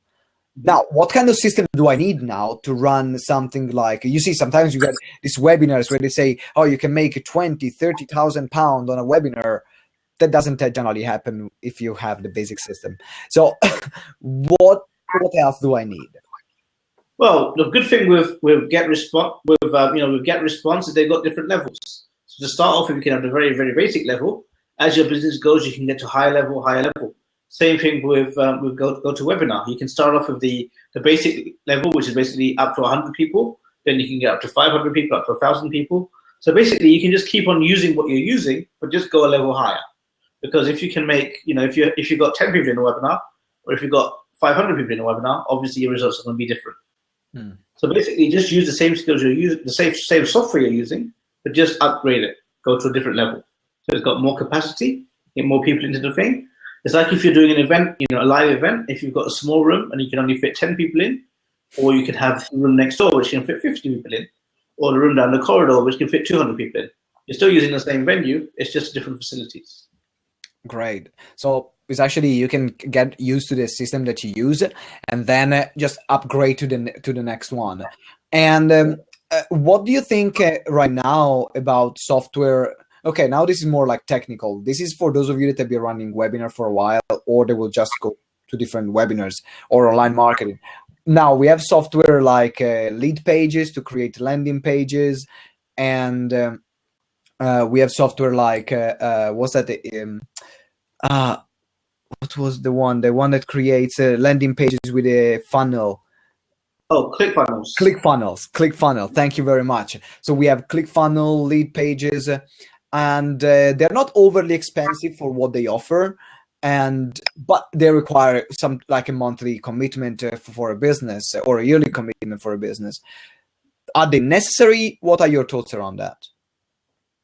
Now, what kind of system do I need now to run something like, you see, sometimes you get these webinars where they say, oh, you can make 20, 30,000 pounds on a webinar. That doesn't generally happen if you have the basic system. So what else do I need? Well, the good thing with GetResponse is they've got different levels. So to start off with, you can have the very, very basic level. As your business goes, you can get to higher level. Same thing with GoToWebinar. You can start off with the basic level, which is basically up to 100 people. Then you can get up to 500 people, up to 1,000 people. So basically, you can just keep on using what you're using, but just go a level higher. Because if you can make, if you've got 10 people in a webinar, or if you've got 500 people in a webinar, obviously your results are going to be different. So basically, just use the same skills you're using, the same software you're using, but just upgrade it, go to a different level. So it's got more capacity, get more people into the thing. It's like if you're doing an event, a live event, if you've got a small room and you can only fit 10 people in, or you could have the room next door which can fit 50 people in, or the room down the corridor which can fit 200 people in. You're still using the same venue, it's just different facilities. Great. So it's actually, you can get used to the system that you use and then just upgrade to the next one. And what do you think right now about software? Okay, now this is more like technical. This is for those of you that have been running webinar for a while, or they will just go to different webinars or online marketing. Now we have software like lead pages to create landing pages, and we have software like what's that? What was the one that creates landing pages with a funnel? Oh, ClickFunnels. ClickFunnels. Thank you very much. So we have ClickFunnels, lead pages, and they're not overly expensive for what they offer. but they require some like a monthly commitment for a business or a yearly commitment for a business. Are they necessary? What are your thoughts around that?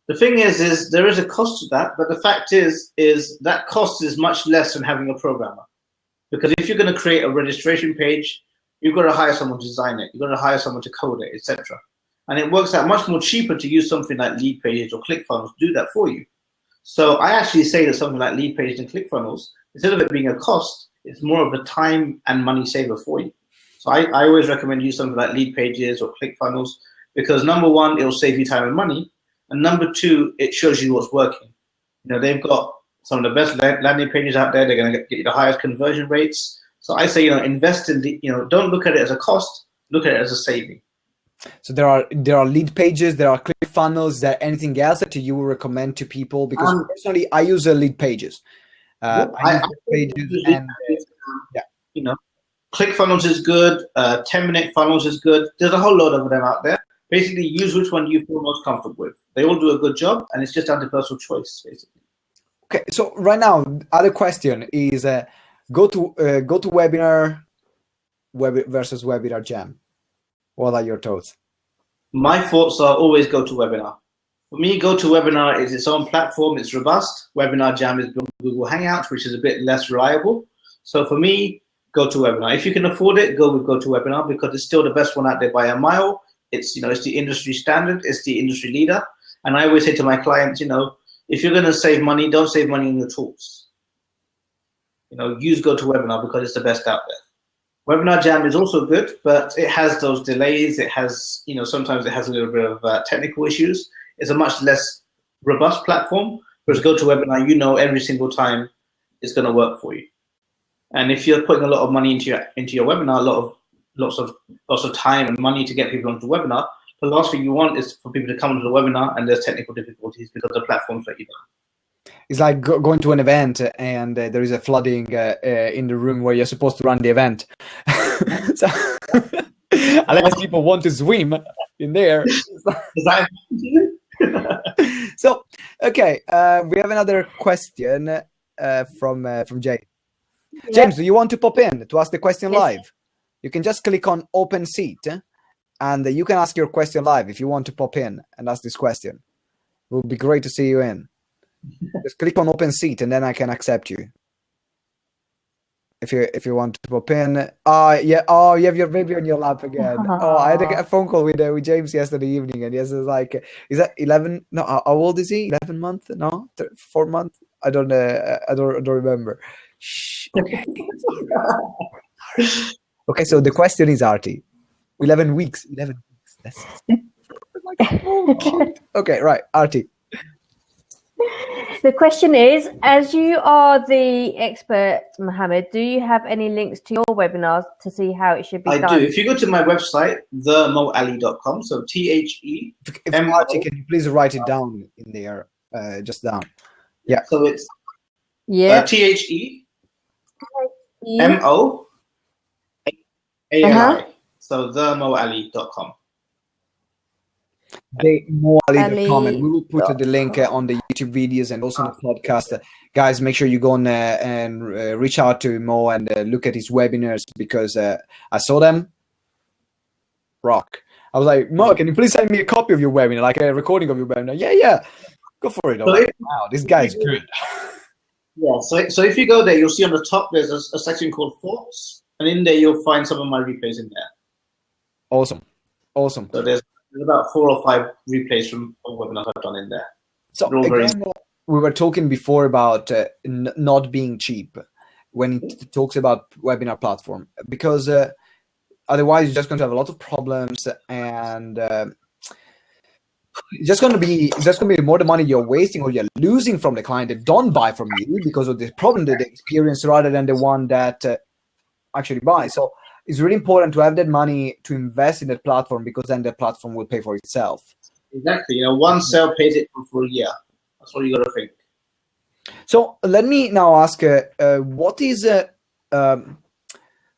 The thing is there is a cost to that, but the fact is that cost is much less than having a programmer. Because if you're going to create a registration page, you've got to hire someone to design it. You've got to hire someone to code it, etc. And it works out much more cheaper to use something like Lead Pages or ClickFunnels to do that for you. So I actually say that something like Lead Pages and ClickFunnels, instead of it being a cost, it's more of a time and money saver for you. So I always recommend use something like Lead Pages or ClickFunnels because number one, it'll save you time and money. And number two, it shows you what's working. You know, they've got some of the best landing pages out there. They're going to get you the highest conversion rates. So I say, invest in don't look at it as a cost, look at it as a saving. So there are Lead Pages, there are ClickFunnels, is there anything else that you would recommend to people? Because personally, I use Lead Pages. I use Lead Pages and ClickFunnels is good. 10-minute funnels is good. There's a whole lot of them out there. Basically, use which one you feel most comfortable with. They all do a good job, and it's just down to personal choice, basically. Okay, so right now, other question is go to webinar versus Webinar Jam. What are your thoughts? My thoughts are always go to webinar. For me, go to webinar is its own platform. It's robust. Webinar Jam is Google Hangouts, which is a bit less reliable. So for me, go to webinar. If you can afford it, go to webinar because it's still the best one out there by a mile. It's it's the industry standard. It's the industry leader. And I always say to my clients, if you're going to save money, don't save money on your tools. Use GoToWebinar because it's the best out there. Webinar Jam is also good, but it has those delays. It has, sometimes it has a little bit of technical issues. It's a much less robust platform. Whereas GoToWebinar, every single time it's going to work for you. And if you're putting a lot of money into your webinar, lots of time and money to get people onto the webinar, the last thing you want is for people to come onto the webinar and there's technical difficulties because the platforms let you down. It's like going to an event and there is a flooding in the room where you're supposed to run the event. So, unless people want to swim in there. So, okay, we have another question from Jay. Yeah. James, do you want to pop in to ask the question live? You can just click on Open Seat and you can ask your question live if you want to pop in and ask this question. It would be great to see you in. Just click on Open Seat and then I can accept you. If you want to pop in. Yeah. Oh, you have your baby on your lap again. Oh, I had a phone call with James yesterday evening and he was like, is that 11? No, how old is he? 11 months? No, 4 months? I don't remember. Shh. Okay. Okay, so the question is, Artie, 11 weeks. 11 weeks. That's like, oh, okay, right, Artie. The question is, as you are the expert, Mohammed, do you have any links to your webinars to see how it should be done? I do. If you go to my website, themoali.com, so THE. Artie, can you please write it down in there, just down? Yeah. So it's THE MOALI. So themoali.com. themoali.com, and we will put the link on the YouTube videos and also on the podcast. Guys, make sure you go on and reach out to Mo and look at his webinars because I saw them. Rock. I was like, Mo, can you please send me a copy of your webinar, like a recording of your webinar? Yeah. Go for it. Like, wow, this guy's good. Yeah, so if you go there, you'll see on the top there's a section called Thoughts, and in there you'll find some of my replays in there. Awesome. So there's about 4 or 5 replays from webinars I've done in there. So again, we were talking before about not being cheap when it talks about webinar platform, because otherwise you're just going to have a lot of problems and it's just going to be more the money you're wasting or you're losing from the client that don't buy from you because of the problem that they experience rather than the one that actually buys. So it's really important to have that money to invest in that platform because then the platform will pay for itself. Exactly. One sale pays it for a year. That's what you got to think. So let me now ask, what is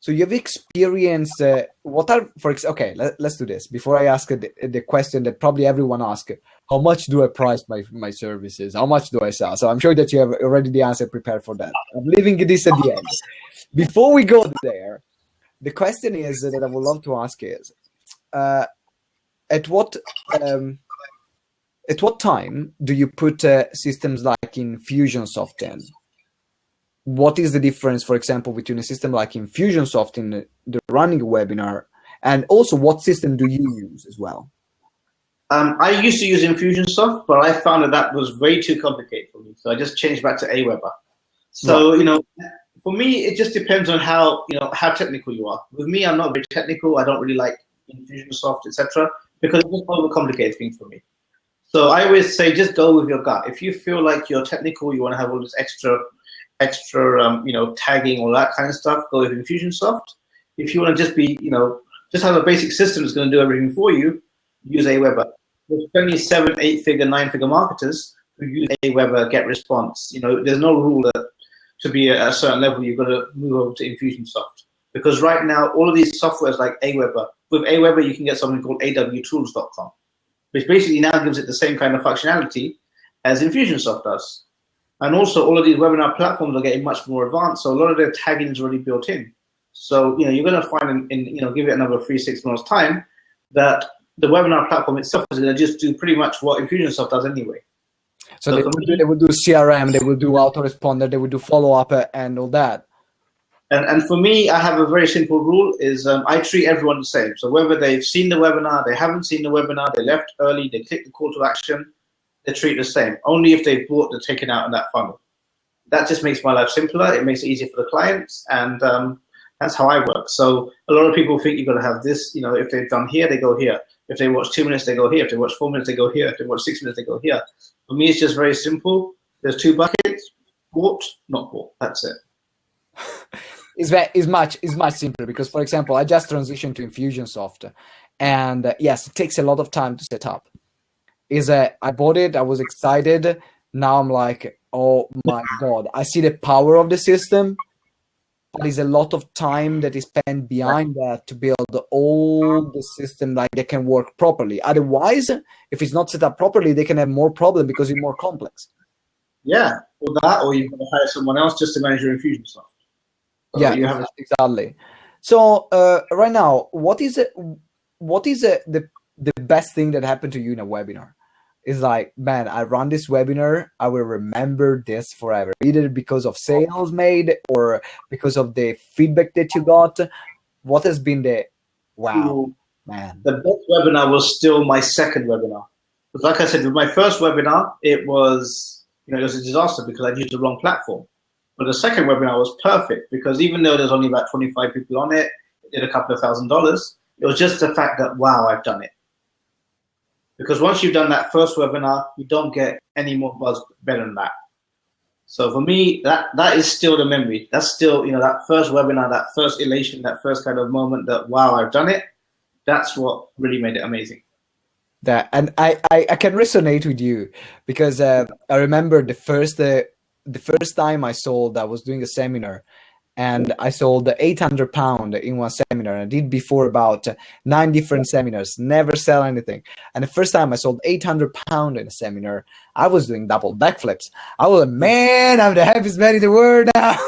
so you've experienced let's do this before I ask the question that probably everyone asks. how much do I price my services? How much do I sell? So I'm sure that you have already the answer prepared for that. I'm leaving this at the end. Before we go there, the question is that I would love to ask is, at what time do you put systems like Infusionsoft in? What is the difference, for example, between a system like Infusionsoft in the running a webinar, and also what system do you use as well? I used to use Infusionsoft, but I found that was way too complicated for me. So I just changed back to Aweber. So, for me, it just depends on how technical you are. With me, I'm not very technical. I don't really like Infusionsoft, etc., because it just overcomplicates things for me. So I always say, just go with your gut. If you feel like you're technical, you want to have all this extra tagging, all that kind of stuff, go with Infusionsoft. If you want to just be, just have a basic system that's going to do everything for you, use Aweber. There's only 7, 8-figure, 9-figure marketers who use Aweber get response. There's no rule that to be at a certain level, you've got to move over to Infusionsoft. Because right now, all of these softwares like Aweber, with Aweber, you can get something called awtools.com, which basically now gives it the same kind of functionality as Infusionsoft does. And also, all of these webinar platforms are getting much more advanced, so a lot of their tagging is already built in. So, you're going to find give it another 3-6 months time that the webinar platform itself is going to just do pretty much what Infusionsoft does anyway. So they will do CRM, they will do autoresponder, they will do follow-up and all that. And for me, I have a very simple rule, is I treat everyone the same. So whether they've seen the webinar, they haven't seen the webinar, they left early, they clicked the call to action, they treat the same. Only if they've bought, they're taken out in that funnel. That just makes my life simpler. It makes it easier for the clients. And that's how I work. So a lot of people think you've got to have this, if they've done here, they go here. If they watch 2 minutes, they go here. If they watch 4 minutes, they go here. If they watch 6 minutes, they go here. For me, it's just very simple. There's 2 buckets, bought, not bought. That's it. It's much simpler because, for example, I just transitioned to Infusionsoft, and yes, it takes a lot of time to set up. I bought it, I was excited. Now I'm like, oh my God, I see the power of the system. But it's a lot of time that is spent behind that to build all the system like they can work properly. Otherwise, if it's not set up properly, they can have more problem because it's more complex. Yeah, or that, or you've got to hire someone else just to manage your Infusionsoft. So yeah, exactly. So right now, what is the best thing that happened to you in a webinar? It's like, man, I run this webinar, I will remember this forever, either because of sales made or because of the feedback that you got. What has been the wow, man? The best webinar was still my second webinar. But like I said, with my first webinar, it was a disaster because I used the wrong platform. But the second webinar was perfect because even though there's only about 25 people on it, it did a couple of $1,000. It was just the fact that, wow, I've done it. Because once you've done that first webinar, you don't get any more buzz better than that. So for me, that is still the memory. That's still, that first webinar, that first elation, that first kind of moment that, wow, I've done it. That's what really made it amazing. And I can resonate with you because I remember the first time I was doing a seminar, and I sold £800 in one seminar. I did before about 9 different seminars, never sell anything. And the first time I sold £800 in a seminar, I was doing double backflips. I was like, man, I'm the happiest man in the world now.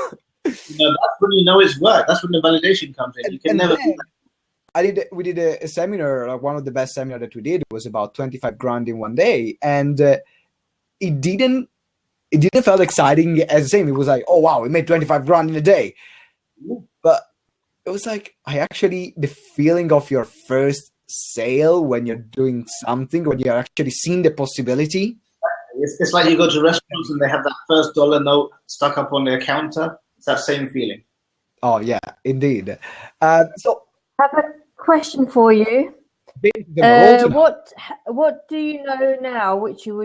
That's when you know it's work. That's when the validation comes in. You can never do that. We did a seminar, like one of the best seminars that we did was about 25 grand in one day. And it didn't feel exciting as the same. It was like, oh wow, we made 25 grand in a day. But it was like, the feeling of your first sale when you're doing something, when you're actually seeing the possibility. It's like you go to restaurants and they have that first $1 note stuck up on their counter. It's that same feeling. Oh yeah, indeed. So I have a question for you. What do you know now which you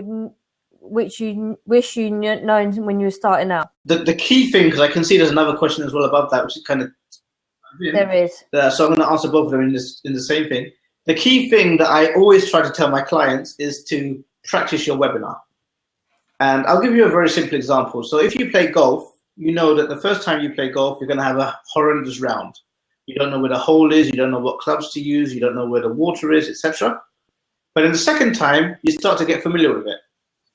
wish you known when you were starting out? The key thing, because I can see there's another question as well above that, which is kind of... There is. So I'm going to answer both of them in the same thing. The key thing that I always try to tell my clients is to practice your webinar. And I'll give you a very simple example. So if you play golf, you know that the first time you play golf, you're going to have a horrendous round. You don't know where the hole is, you don't know what clubs to use, you don't know where the water is, etc. But in the second time, you start to get familiar with it.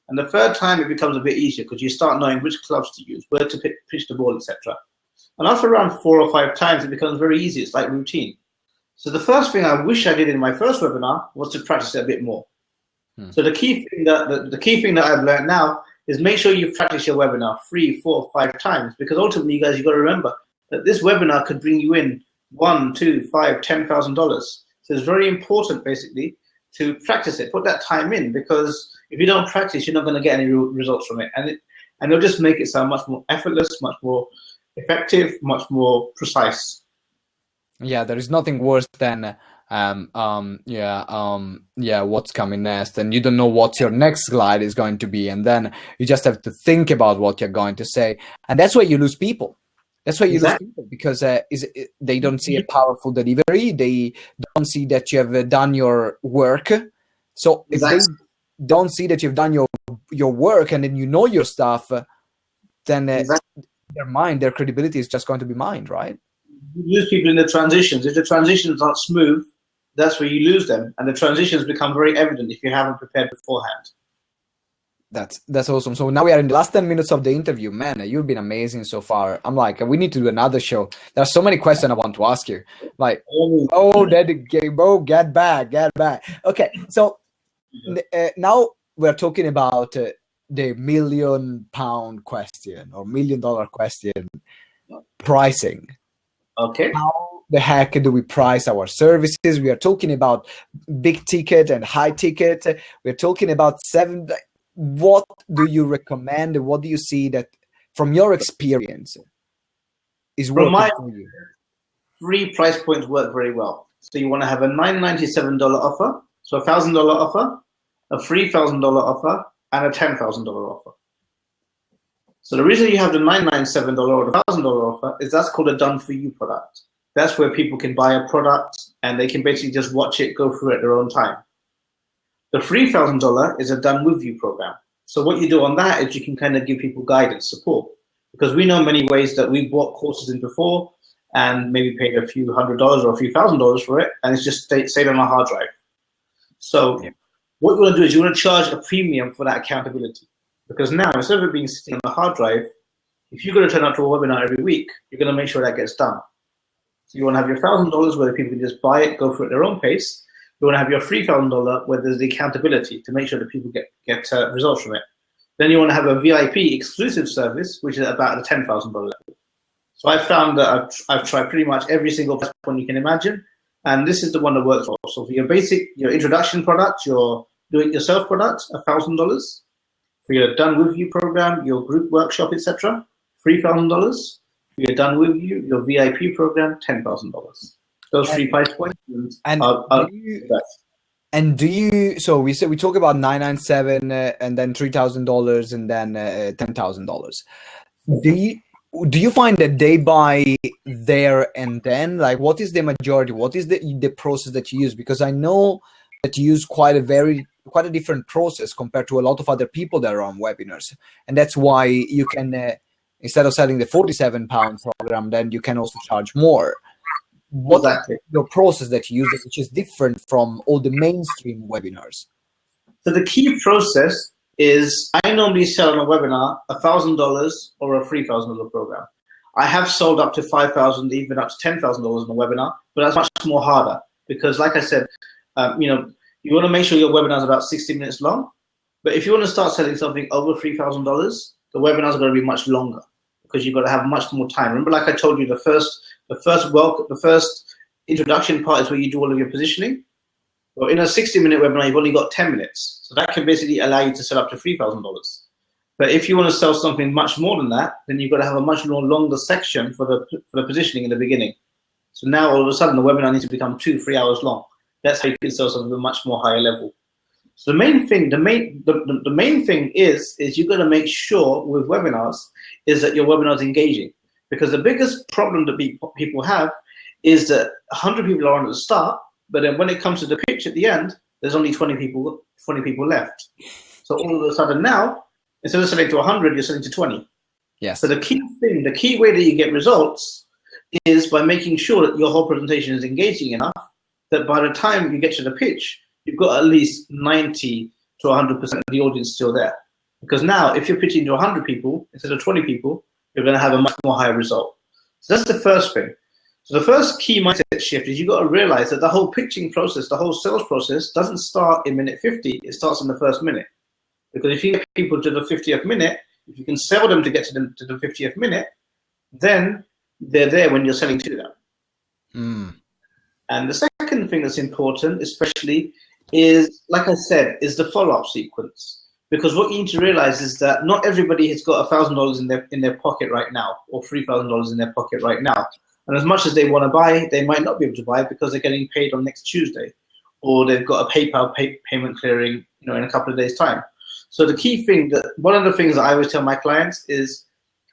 And the third time, it becomes a bit easier because you start knowing which clubs to use, where to pitch the ball, etc. And after around 4 or 5 times, it becomes very easy. It's like routine. So the first thing I wish I did in my first webinar was to practice it a bit more. So the key thing that I've learned now is make sure you practice your webinar 3, 4, 5 times, because ultimately, you guys, you've got to remember that this webinar could bring you in $1, $2, $5, $10,000. So it's very important, basically, to practice it. Put that time in, because if you don't practice, you're not going to get any results from it, and it'll just make it sound much more effortless, much more effective, much more precise. Yeah, there is nothing worse than what's coming next, and you don't know what your next slide is going to be, and then you just have to think about what you're going to say, and that's where you lose people. That's why you lose people, because they don't see a powerful delivery. They don't see that you have done your work. So if they don't see that you've done your work and then you know your stuff, then their credibility is just going to be mined, right? You lose people in the transitions. If the transitions aren't smooth, that's where you lose them. And the transitions become very evident if you haven't prepared beforehand. That's awesome. So now we are in the last 10 minutes of the interview. Man, you've been amazing so far. I'm like, we need to do another show. There are so many questions I want to ask you. Like, get back. Okay, so now we're talking about the £1 million question or $1 million question, pricing. Okay. How the heck do we price our services? We are talking about big ticket and high ticket. We're talking about what do you recommend? What do you see that, from your experience, is working for you? 3 price points work very well. So you want to have a $997 offer, so a $1,000 offer, a $3,000 offer, and a $10,000 offer. So the reason you have the $997 or the $1,000 offer is that's called a done-for-you product. That's where people can buy a product and they can basically just watch it, go through it at their own time. The $3,000 is a done-with-you program. So what you do on that is you can kind of give people guidance, support, because we know many ways that we bought courses in before and maybe paid a few $100s or a few $1,000s for it, and it's just stayed on a hard drive. So what you want to do is you want to charge a premium for that accountability. Because now, instead of it being sitting on the hard drive, if you're going to turn up to a webinar every week, you're going to make sure that gets done. So you want to have your $1,000 where people can just buy it, go through it at their own pace. You want to have your $3,000 where there's the accountability to make sure that people get results from it. Then you want to have a VIP exclusive service, which is about the $10,000 level. So I found that I've tried pretty much every single one you can imagine, and this is the one that works well. So for your introduction product, your do-it-yourself product, $1,000. For your done-with-you program, your group workshop, etc., $3,000. For your done-with-you, your VIP program, $10,000. Those 3 price points. So we talk about $997 and then $3,000 and then $10,000. Do you find that they buy there and then? Like, what is the majority? What is the process that you use? Because I know that you use quite a different process compared to a lot of other people that are on webinars, and that's why you can instead of selling the £47 program, then you can also charge more. What is your process that you use, which is different from all the mainstream webinars? So the key process is I normally sell on a webinar $1,000 or a $3,000 program. I have sold up to $5,000, even up to $10,000 on a webinar, but that's much more harder because, like I said, you want to make sure your webinar is about 60 minutes long. But if you want to start selling something over $3,000, the webinars are going to be much longer because you've got to have much more time. Remember, like I told you, the first introduction part is where you do all of your positioning. Well, in a 60-minute webinar, you've only got 10 minutes. So that can basically allow you to sell up to $3,000. But if you want to sell something much more than that, then you've got to have a much more longer section for the positioning in the beginning. So now all of a sudden the webinar needs to become 2-3 hours long. That's how you can sell something at a much more higher level. So the main thing is you've got to make sure with webinars is that your webinar is engaging. Because the biggest problem that people have is that 100 people are on at the start, but then when it comes to the pitch at the end, there's only 20 people left. So all of a sudden now, instead of selling to 100, you're selling to 20. Yes. So the key way that you get results is by making sure that your whole presentation is engaging enough that by the time you get to the pitch, you've got at least 90 to 100% of the audience still there. Because now, if you're pitching to 100 people instead of 20 people, you're going to have a much more higher result. So that's the first thing. So the first key mindset shift is you've got to realize that the whole pitching process, the whole sales process doesn't start in minute 50, it starts in the first minute. Because if you get people to the 50th minute, if you can sell them to get to the 50th minute, then they're there when you're selling to them. And the second thing that's important, especially, is, like I said, is the follow-up sequence. Because what you need to realize is that not everybody has got $1,000 in their pocket right now, or $3,000 in their pocket right now. And as much as they want to buy, they might not be able to buy because they're getting paid on next Tuesday, or they've got a PayPal payment clearing, in a couple of days' time. So the key thing, one of the things that I always tell my clients is,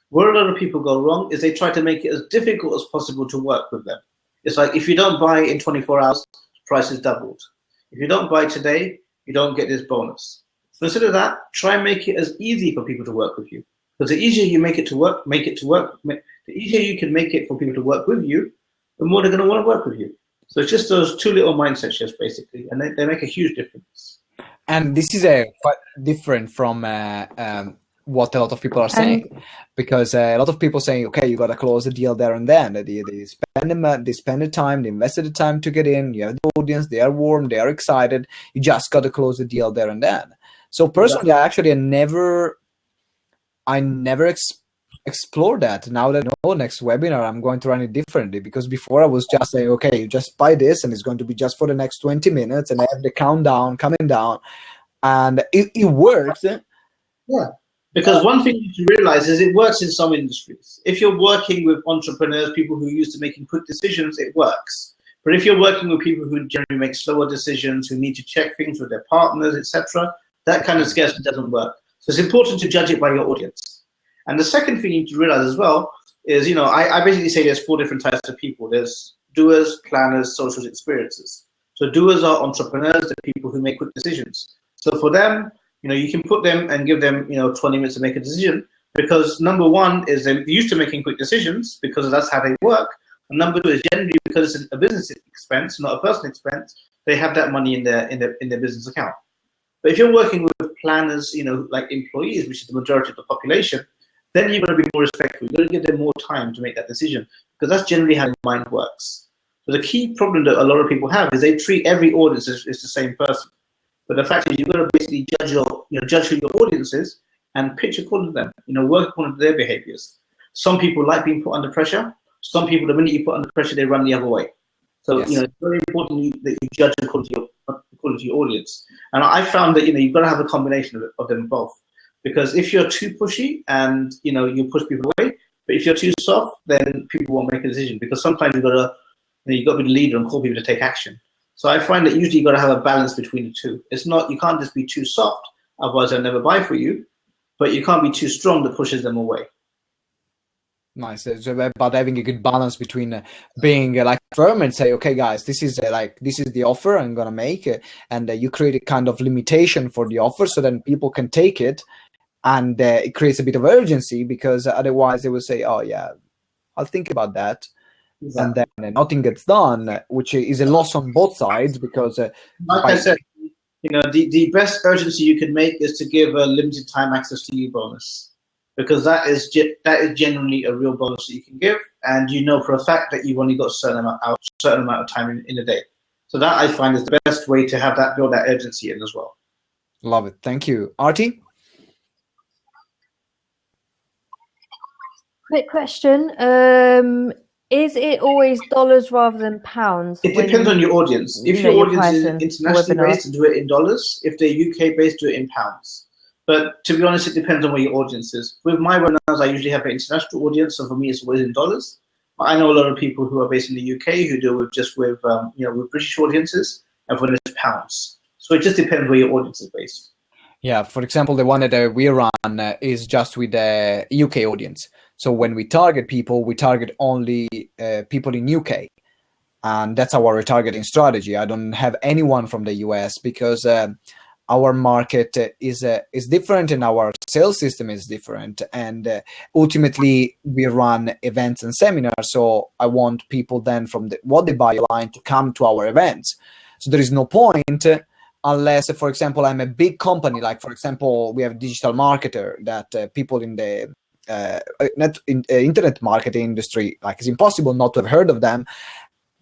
where a lot of people go wrong is they try to make it as difficult as possible to work with them. It's like, if you don't buy in 24 hours, the price is doubled. If you don't buy today, you don't get this bonus. So instead of that, try and make it as easy for people to work with you. Because the easier you make it to work, the easier you can make it for people to work with you, the more they're going to want to work with you. So it's just those two little mindset shifts, basically, and they make a huge difference. And this is quite different from what a lot of people are saying, because a lot of people saying, okay, you got to close the deal there and then. They spend the time, they invested the time to get in. You have the audience, they are warm, they are excited. You just got to close the deal there and then. So personally, I never explore that. Now that I know next webinar, I'm going to run it differently, because before I was just saying, okay, you just buy this and it's going to be just for the next 20 minutes, and I have the countdown coming down, and it works. Yeah, because one thing you need to realize is it works in some industries. If you're working with entrepreneurs, people who are used to making quick decisions, it works. But if you're working with people who generally make slower decisions, who need to check things with their partners, etc., that kind of scarcity doesn't work. So it's important to judge it by your audience. And the second thing you need to realize as well is, I basically say there's 4 different types of people. There's doers, planners, socials, experiencers. So doers are entrepreneurs, the people who make quick decisions. So for them, you can put them and give them, 20 minutes to make a decision, because number one is they're used to making quick decisions because that's how they work. And number 2 is generally because it's a business expense, not a personal expense, they have that money in their business account. But if you're working with planners, like employees, which is the majority of the population, then you've got to be more respectful. You've got to give them more time to make that decision, because that's generally how the mind works. So the key problem that a lot of people have is they treat every audience as the same person. But the fact is, you've got to basically judge who your audience is and pitch according to them. Work according to their behaviors. Some people like being put under pressure. Some people, the minute you put under pressure, they run the other way. So yes, it's very important that you judge according to your audience. And I found that you've got to have a combination of them both. Because if you're too pushy and you push people away, but if you're too soft, then people won't make a decision. Because sometimes you've got to be the leader and call people to take action. So I find that usually you've got to have a balance between the two. You can't just be too soft, otherwise they'll never buy for you. But you can't be too strong that pushes them away. Nice. So about having a good balance between being like firm and say, okay, guys, this is the offer I'm gonna make, and you create a kind of limitation for the offer, so then people can take it, and it creates a bit of urgency, because otherwise they will say, oh yeah, I'll think about that. Exactly. And then nothing gets done, which is a loss on both sides, because like I said, the best urgency you can make is to give a limited time access to you bonus, because that is generally a real bonus that you can give, and for a fact that you've only got a certain amount of time in a day. So that I find is the best way to have build that urgency in as well. Love it. Thank you. Artie? Quick question. Is it always dollars rather than pounds? It depends on your audience. If your audience is internationally based, do it in dollars. If they're UK based, do it in pounds. But to be honest, it depends on where your audience is. With my webinars, I usually have an international audience, so for me, it's always in dollars. But I know a lot of people who are based in the UK who deal with with British audiences, and for them it's pounds. So it just depends where your audience is based. Yeah, for example, the one that we run is just with the UK audience. So when we target people, we target only people in UK, and that's our retargeting strategy. I don't have anyone from the US, because our market is different, and our sales system is different, and ultimately we run events and seminars. So I want people then from what they buy online to come to our events. So there is no point unless, for example, I'm a big company, like, for example, we have a digital marketer that people in the internet marketing industry, like, it's impossible not to have heard of them.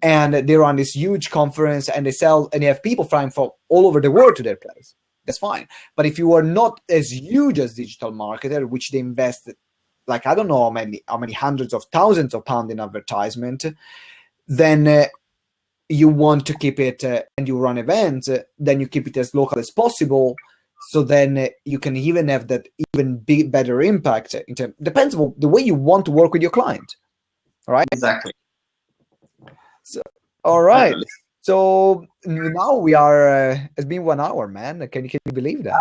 And they run this huge conference and they sell, and they have people flying from all over the world to their place. That's fine. But if you are not as huge as digital marketer, which they invest, like, I don't know how many hundreds of thousands of pounds in advertisement, then you want to keep it, and you run events, then you keep it as local as possible. So then you can even have that even better impact. Depends on the way you want to work with your client. All right. Exactly. So, all right. So now we are. It's been 1 hour, man. Can you believe that?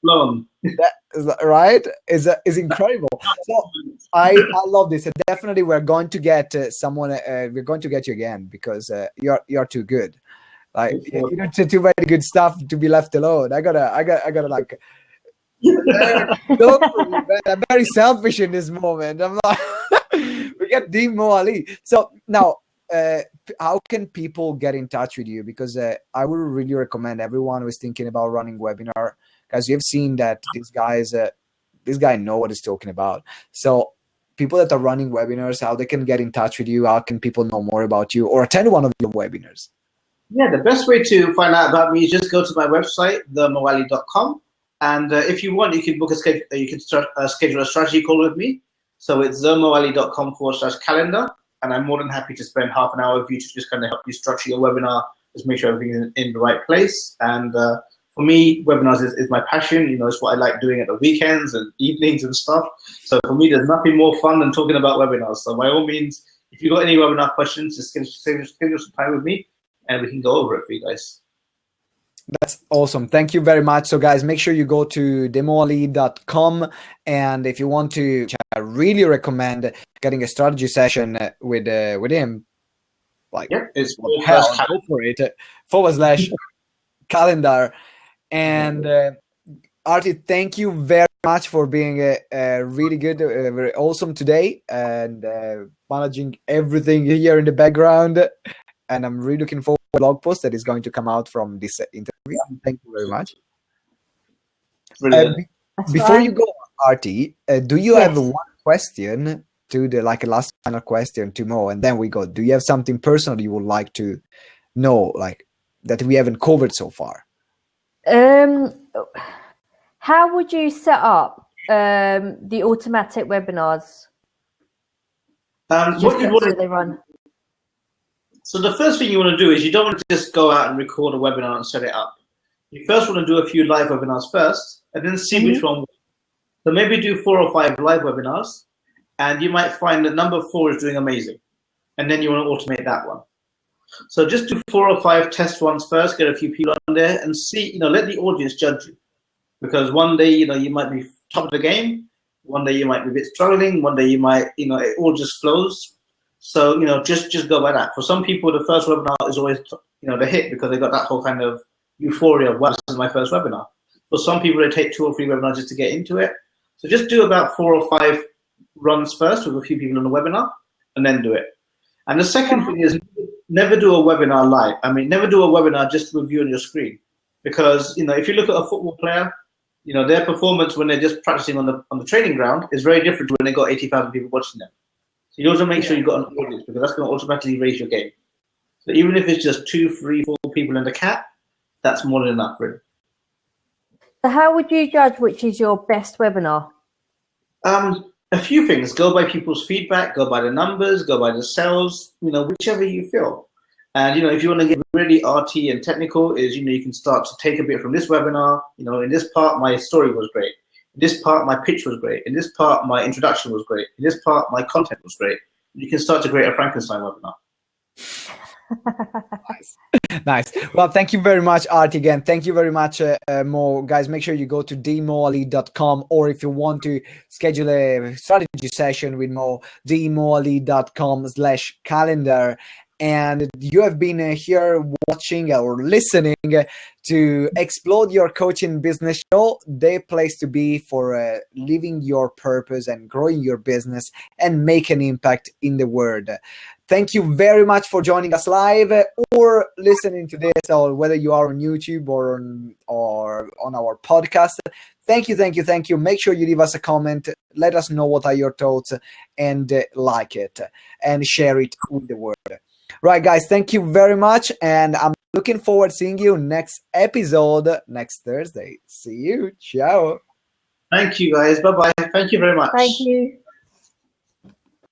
Blown. That is right. Is incredible. So I love this. And definitely, we're going to get someone. We're going to get you again because you're too good. Like, you know, too many good stuff to be left alone. I gotta like. I'm very selfish in this moment. I'm like, we get Demo Ali. So now. How can people get in touch with you? Because I would really recommend everyone who is thinking about running webinar, because you've seen that this guy know what he's talking about. So people that are running webinars, how they can get in touch with you, how can people know more about you or attend one of your webinars? Yeah, the best way to find out about me is just go to my website, themowali.com, and if you want, you can book a schedule. You can schedule a strategy call with me. So it's themowali.com/calendar. And I'm more than happy to spend half an hour with you to just kind of help you structure your webinar, just make sure everything is in the right place. And for me, webinars is my passion. You know, it's what I like doing at the weekends and evenings and stuff. So for me, there's nothing more fun than talking about webinars. So by all means, if you've got any webinar questions, just schedule some time with me and we can go over it for you guys. That's awesome. Thank you very much. So guys, make sure you go to demoali.com. And if you want to, I really recommend getting a strategy session with him. Like, yeah, it's go for it. /calendar. And Artie, thank you very much for being really good, very awesome today, and managing everything here in the background. And I'm really looking forward to the blog post that is going to come out from this interview. Thank you very much. Before you go, Artie, do you have one question to the last final question to Mo, and then we go? Do you have something personal you would like to know, like that we haven't covered so far? How would you set up the automatic webinars? What you want to they run. So the first thing you want to do is you don't want to just go out and record a webinar and set it up. You first want to do a few live webinars first, and then see which one. So maybe do 4 or 5 live webinars, and you might find that number 4 is doing amazing, and then you want to automate that one. So just do 4 or 5 test ones first, get a few people on there, and see. Let the audience judge you, because one day you might be top of the game, one day you might be a bit struggling, one day you might it all just flows. So just go by that. For some people, the first webinar is always the hit because they got that whole kind of euphoria of, wow, this is my first webinar. For some people, they take 2 or 3 webinars just to get into it. So just do about 4 or 5 runs first with a few people on the webinar, and then do it. And the second thing is never do a webinar live. I mean, never do a webinar just with you on your screen, because if you look at a football player, their performance when they're just practicing on the training ground is very different to when they got 80,000 people watching them. So you also make sure you've got an audience, because that's going to automatically raise your game. So even if it's just 2, 3, 4 people in the cat, that's more than enough, really. So how would you judge which is your best webinar? A few things. Go by people's feedback, go by the numbers, go by the sales, whichever you feel. And, if you want to get really RT and technical, is, you can start to take a bit from this webinar. In this part, my story was great. In this part, my pitch was great. In this part, my introduction was great. In this part, my content was great. You can start to create a Frankenstein webinar. Nice. Well, thank you very much, Art. Again, thank you very much, Mo. Guys, make sure you go to demoali.com, or if you want to schedule a strategy session with Mo, demoali.com/calendar. and you have been here watching or listening to Explode Your Coaching Business Show, the place to be for living your purpose and growing your business and make an impact in the world. Thank you very much for joining us live or listening to this, or whether you are on YouTube or on our podcast. Thank you. Make sure you leave us a comment. Let us know what are your thoughts, and like it and share it with the world. Right, guys, thank you very much. And I'm looking forward to seeing you next episode next Thursday. See you. Ciao. Thank you, guys. Bye-bye. Thank you very much. Thank you.